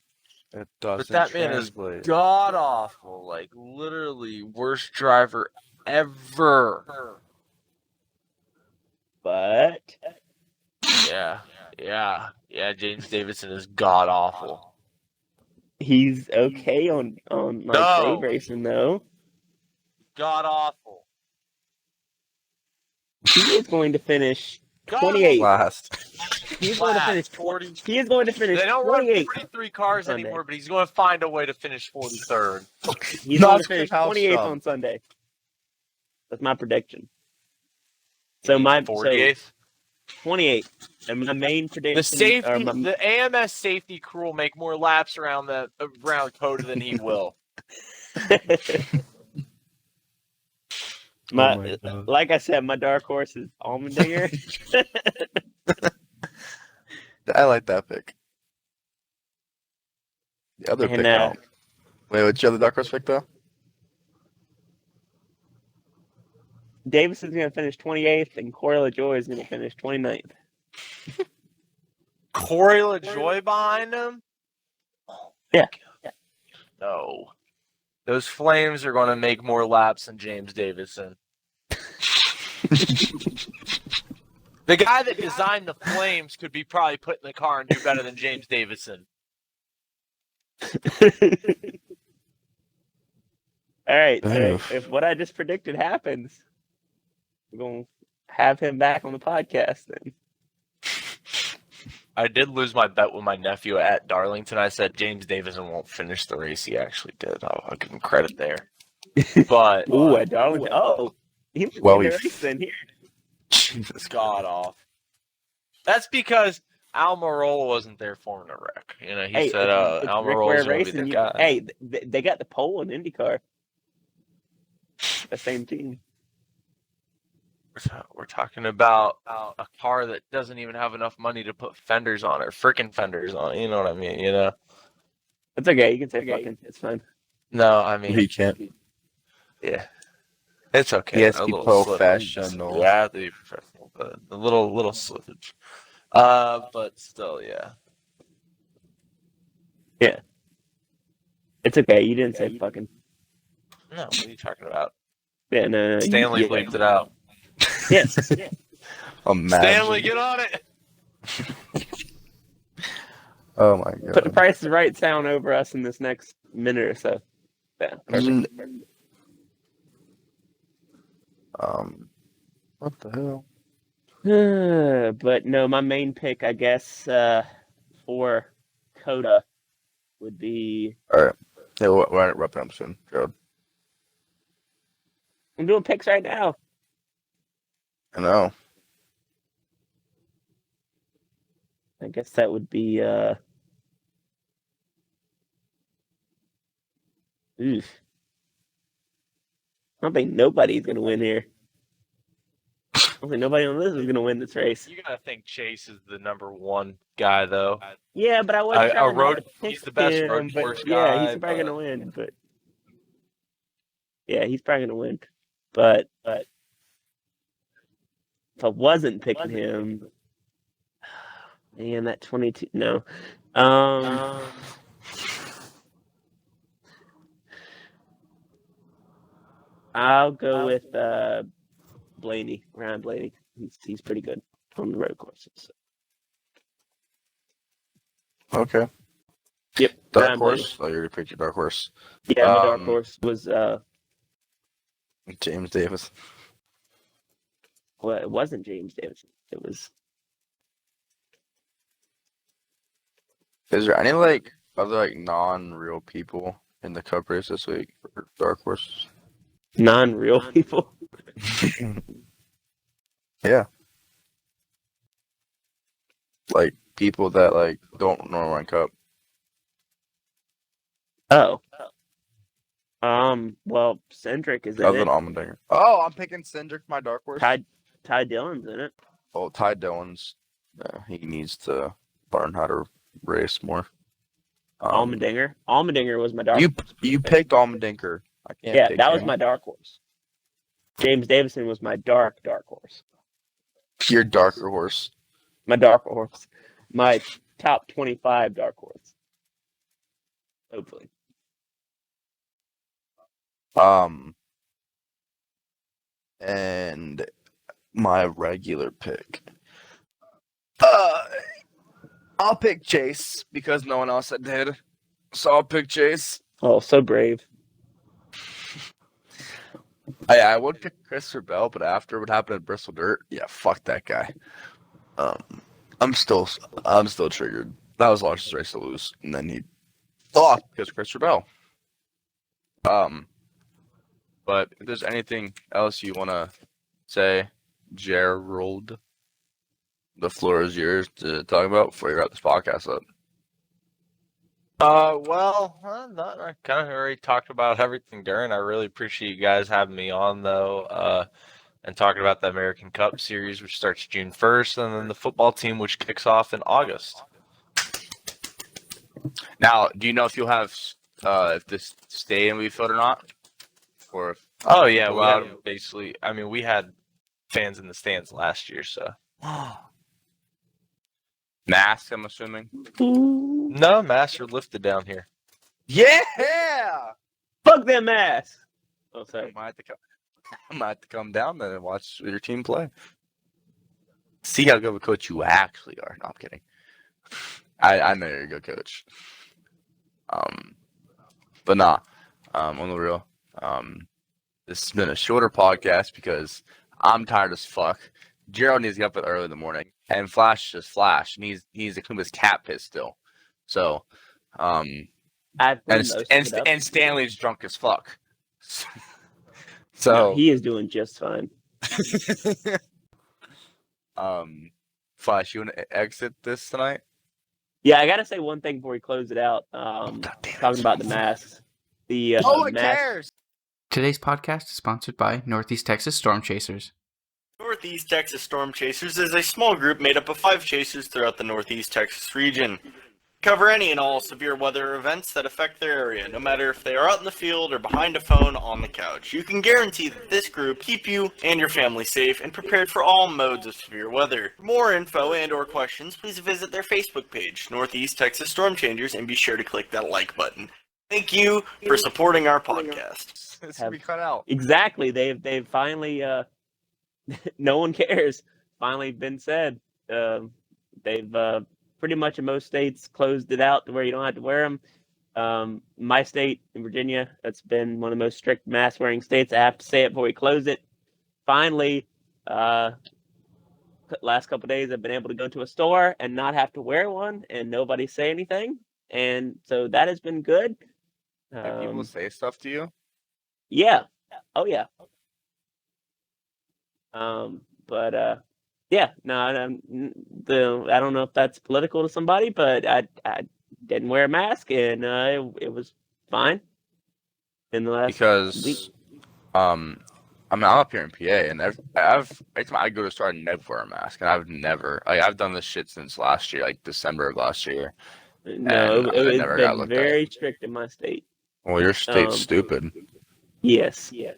that man is god awful. Like literally worst driver ever. But yeah. James Davison is god awful. He's okay on road racing though. God awful. He is going to finish 28th. Last. He's going to finish 40. He is going to finish 28th. They don't run 43 cars anymore, but he's going to find a way to finish 43rd. He's going to finish 28th on Sunday. That's my prediction. So my 48th, 28th, and my main prediction. The AMS safety crew will make more laps around Coda than he will. Like I said, my dark horse is Allmendinger. I like that pick. The other pick. Wait, what's your other dark horse pick though? Davison's going to finish 28th, and Corey LaJoy is going to finish 29th. Corey LaJoy behind him? Yeah. No. Those Flames are going to make more laps than James Davison. The guy that designed the Flames could be probably put in the car and do better than James Davison. All right. So Oof. if what I just predicted happens, we're going to have him back on the podcast then. I did lose my bet with my nephew at Darlington. I said James Davison won't finish the race. He actually did. I'll give him credit there. But Ooh, at Darlington. Oh, he was Well, in the we- race then here. Jesus God off. That's because Almirola wasn't there forming a wreck. You know, he said it's Rick Ware Almirola's going to be Racing. the guy. Hey, they got the pole in IndyCar. The same team. We're talking about a car that doesn't even have enough money to put fenders on it, freaking fenders on it. You know what I mean? You know? It's okay. You can say fucking. It's fine. No, I mean, He can't. yeah, it's okay. He has to A be little slip. professional. Yeah, to be professional, but a little slippage. But still, yeah. It's okay. You didn't say fucking. No, what are you talking about? Yeah, no. Stanley bleeped it out. Yes. Imagine. Stanley, get on it. Oh my god. Put the Price is Right sound over us in this next minute or so. Yeah. Mm. What the hell? But no, my main pick, I guess, for Coda would be. All right. Hey, we're wrapping up soon, Gerald. I'm doing picks right now. I know. I guess that would be. Oof. I don't think nobody's gonna win here. I don't think nobody on this is gonna win this race. You gotta think Chase is the number one guy, though. Yeah, but I wasn't A trying road- to pick he's the best him, road but course yeah, guy, he's probably but- gonna win. But yeah, he's probably gonna win. But if I wasn't picking him, man, that 22. No. I'll go with Blaney, Ryan Blaney. He's pretty good on the road courses. Okay. Yep. Dark Ryan horse. Oh, you already picked your dark horse. Blaney. Yeah, my dark Um, horse was James Davis. well, it wasn't James Davison. It was Is there any like other non-real people in the Cup race this week for dark horse? non-real people. Yeah. Like people that like don't normally run Cup. Oh. Well, Cendric is in Other it. than Allmendinger. Oh, I'm picking Cindric, my dark horse. Ty Dillon's in it. Oh, Ty Dillon's. He needs to learn how to race more. Allmendinger. Allmendinger was my dark. You picked Allmendinger. I can't. Yeah, pick that was him. my dark horse. James Davison was my dark horse. Your darker horse. My dark horse. My top 25 dark horse. Hopefully. And my regular pick. I'll pick Chase because no one else did. So I'll pick Chase. Oh, so brave. I would pick Christopher Bell, but after what happened at Bristol Dirt, yeah, fuck that guy. I'm still triggered. That was the largest race to lose, and then he lost because Christopher Bell. But if there's anything else you want to say, Gerald, the floor is yours to talk about before you wrap this podcast up. I kind of already talked about everything during. I really appreciate you guys having me on, though, and talking about the American Cup Series, which starts June 1st, and then the football team, which kicks off in August. Now, do you know if you'll have if this stadium will be filled or not? Or if Oh yeah, we well, had- basically, I mean, we had fans in the stands last year, so masks, I'm assuming. no masks are lifted down here. Yeah. Fuck them ass. Oh, I sorry. might have to come down then and watch your team play. See how good of a coach you actually are. No, I'm kidding. I know you're a good coach. But nah. On the real. This has been a shorter podcast because I'm tired as fuck. Gerald needs to get up early in the morning, and Flash is Flash, and he's to clean his cat piss still. So, I've and Stanley's drunk as fuck. No, So he is doing just fine. Flash, you want to exit this tonight? Yeah, I gotta say one thing before we close it out. God damn it. Talking about the masks. The No one mask. cares. Today's podcast is sponsored by Northeast Texas Storm Chasers. Northeast Texas Storm Chasers is a small group made up of 5 chasers throughout the Northeast Texas region. Cover any and all severe weather events that affect their area, no matter if they are out in the field or behind a phone on the couch. You can guarantee that this group keep you and your family safe and prepared for all modes of severe weather. For more info and or questions, please visit their Facebook page, Northeast Texas Storm Chasers, and be sure to click that like button. Thank you for supporting our podcast. It's gonna be cut out. Exactly. They've finally no one cares. Finally been said. They've pretty much in most states closed it out to where you don't have to wear them. My state in Virginia, that's been one of the most strict mask wearing states. I have to say it before we close it. Finally, last couple of days I've been able to go to a store and not have to wear one and nobody say anything. And so that has been good. Have people say stuff to you? Yeah. Oh yeah. But yeah, no, I don't know if that's political to somebody, but I didn't wear a mask and it was fine in the last Because week. I mean, I'm up here in PA, and every time I go to a store, I never wear a mask, and I've done this shit since last year, like December of last year. No, and I it's never got been looked very strict in my state. Well, your state's Um, stupid. Yes, yeah,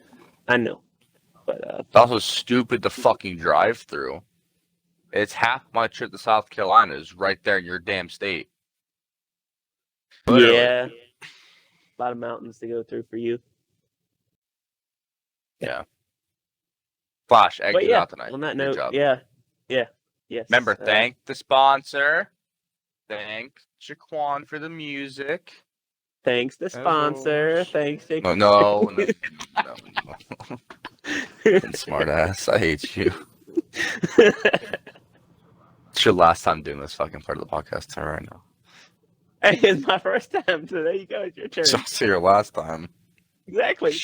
I know, but It's also stupid to fucking drive through. It's half my trip to South Carolina is right there in your damn state. Literally. yeah, a lot of mountains to go through for you. Flash, But exit yeah, out tonight. on that Good note, job. yes. Remember, thank the sponsor. Thank Jaquan for the music. Thanks the sponsor. always. Thanks, Jake. No. Smart ass. I hate you. It's your last time doing this fucking part of the podcast right now. Hey, it's my first time, so there you go. It's your turn. It's also your last time. Exactly.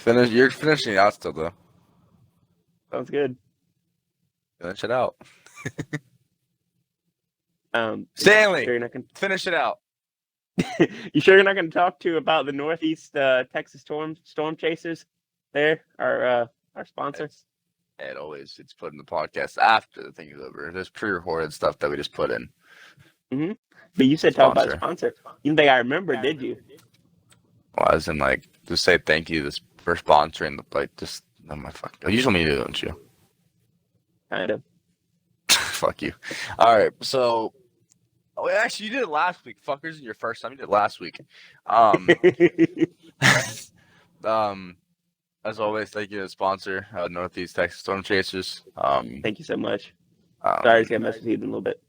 You're finishing it out still, though. Sounds good. Finish it out. you Stanley, sure you're not gonna, finish it out. you sure you're not going to talk to about the Northeast Texas Storm Chasers? There, our sponsor. It's put in the podcast after the thing is over. There's pre-recorded stuff that we just put in. But you said talk about Sponsor. sponsor. You didn't think I remembered, did you? Well, as in, like, just say thank you for sponsoring the, like, just, oh my fuck. You told me to do, don't you? Kind of. Fuck you. All right, so, actually, you did it last week, fuckers. Your first time, you did it last week. As always, thank you to the sponsor, Northeast Texas Storm Chasers. Thank you so much. Sorry, it's gonna mess with you in a little bit.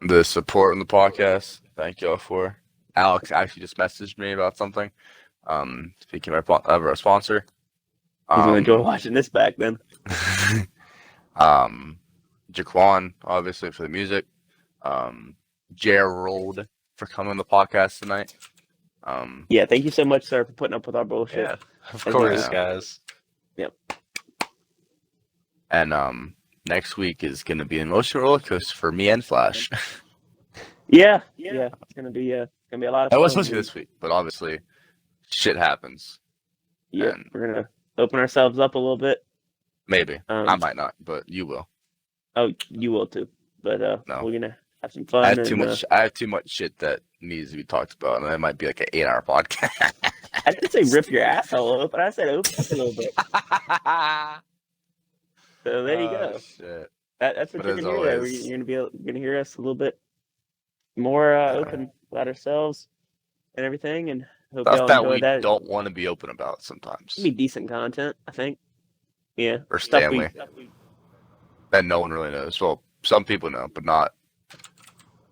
The support on the podcast, thank y'all for. Alex actually just messaged me about something. Speaking of our sponsor. He's gonna enjoy watching this back then. Jaquan, obviously, for the music. Gerald for coming on the podcast tonight. Yeah, thank you so much, sir, for putting up with our bullshit. Yeah, of Thank course, you. guys. And next week is going to be an emotional roller coaster for me and Flash. Yeah. It's gonna be a lot of It fun. was supposed to be this week, but obviously, shit happens. Yeah, and- we're gonna open ourselves up a little bit. Maybe. Um, I might not, but you will. Oh, you will too. But No. we're gonna have some fun. I have too much. I have too much shit that needs to be talked about, and that might be like an 8-hour podcast. I didn't say rip your asshole open. I said open up a little bit. So there you go. Shit. That's what But you're as gonna hear. always- You're gonna hear us a little bit more open about ourselves and everything, and hope Stuff y'all that enjoy we that. don't want to be open about sometimes. It'll be decent content, I think. Yeah. Or Stuff we- Stanley. That no one really knows. Well, some people know, but not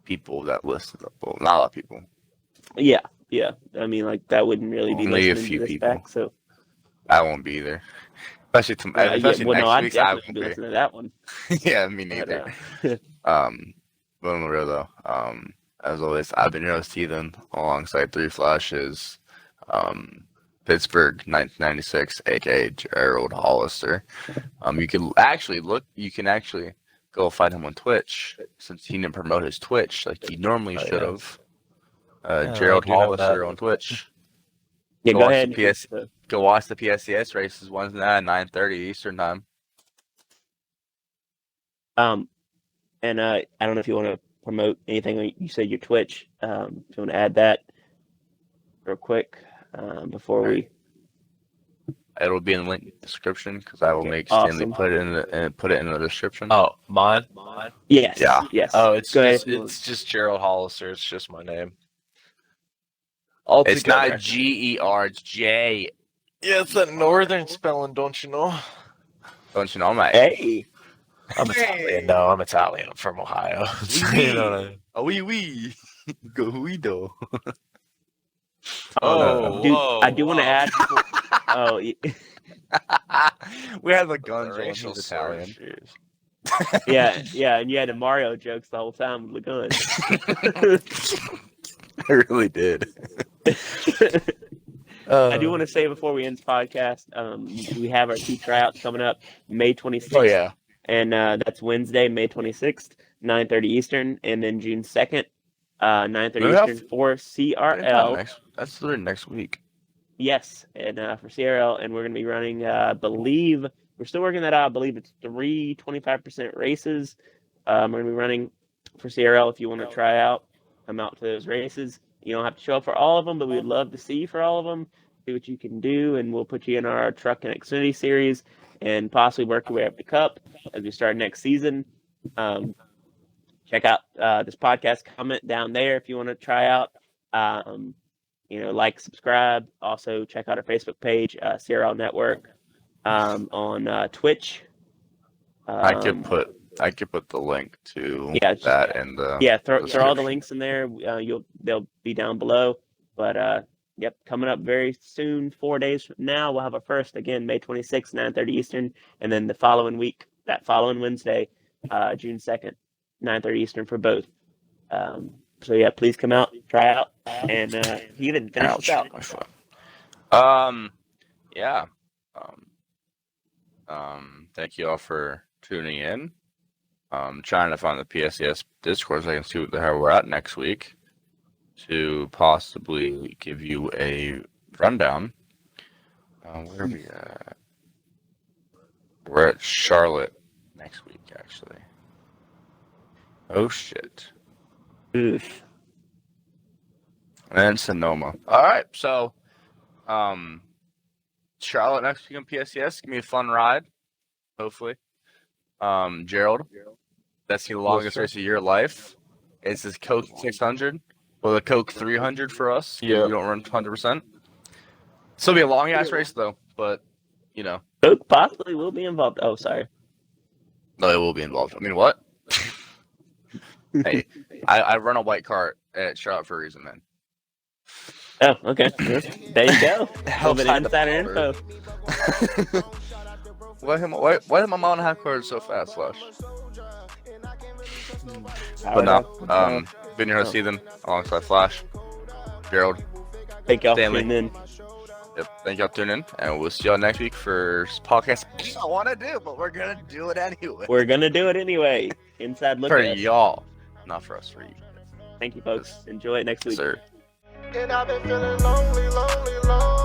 people that listen. Well, not a lot of people. Yeah. I mean, like that wouldn't really be Only a listening few to this people. back. So I won't be either. Especially yeah, especially well, no, I'd next week. I definitely won't be be. listening to that one. Yeah, me But, neither. But on the real though, as always, I've been your host Ethan, alongside Three Flashes, Pittsburgh 1996, aka Gerald Hollister. You can actually go find him on Twitch, since he didn't promote his Twitch like he normally should have. Gerald I do have Hollister that. on Twitch. Yeah, Go go watch ahead. the PS Go watch the PSCS races Wednesday night at 9:30 Eastern time. And I don't know if you want to promote anything. You said your Twitch. If you want to add that real quick before we. It'll be in the link description because I will Okay, make Stanley awesome. put it in the description. Oh, mine? Yes. Yeah. Yes. Oh, it's Go ahead just if you want. it's just Gerald Hollister. It's just my name. It's not GER, it's J. Yeah, it's that northern spelling, don't you know? Don't you know, mate? Hey. I'm Italian. No, I'm Italian. I'm from Ohio. You know what I mean? Oh, wee. Go Guido. Dude, I do want to add. Oh, We had the guns on. Racial He's Italian. slurs. yeah, and you had the Mario jokes the whole time with the gun. I really did. I do want to say before we end this podcast, we have our 2 tryouts coming up May 26th. Oh yeah. And that's Wednesday, May 26th, 9:30 Eastern, and then June 2nd, 9:30 We have- Eastern for CRL. That's literally next week. Yes, and for CRL, and we're going to be running, I believe, we're still working that out. I believe it's 3 25% races. We're going to be running for CRL. If you want to try out, come out to those races. You don't have to show up for all of them, but we would love to see you for all of them. See what you can do, and we'll put you in our Truck and Xfinity series and possibly work your way up the Cup as we start next season. Check out this podcast. Comment down there if you want to try out. Like, subscribe. Also, check out our Facebook page, CRL Network, on Twitch. I could put the link to Yeah, that and the throw all the description. links in there. They'll be down below. But yep, coming up very soon, 4 days from now, we'll have our first again, May 26th, 9:30 Eastern, and then the following week, that following Wednesday, June 2nd, 9:30 Eastern for both. So yeah, please come out, try out, and even finish us out. Yeah. Thank you all for tuning in. Trying to find the PSCS Discord so I can see what the hell we're at next week to possibly give you a rundown. Where are we at? We're at Charlotte next week, actually. Oh shit. Oof. And Sonoma. All right, so Charlotte next week on PSCS. Give me a fun ride, hopefully. Gerald, that's the longest race of your life. It's this Coke 600, or the Coke 300 for us. Yeah. We don't run 100%. Still be a long ass race though, but Coke possibly will be involved. Oh, sorry. no, it will be involved. I mean, what? Hey, I run a white cart at Charlotte for a reason, man. Oh, okay. There you go. A little bit of hide the insider power. info. Why did my mom have cars so fast, Flash? But no, been your host Ethan, alongside Flash, Gerald. Thank y'all for Stanley. tuning in. Yep, thank y'all for tuning in, and we'll see y'all next week for podcast. I don't want to do, but we're gonna do it anyway. We're gonna do it anyway. Inside look For at us. y'all, not for us. For you, Thank you, folks. Enjoy it next week. sir. And I've been feeling lonely, lonely, lonely.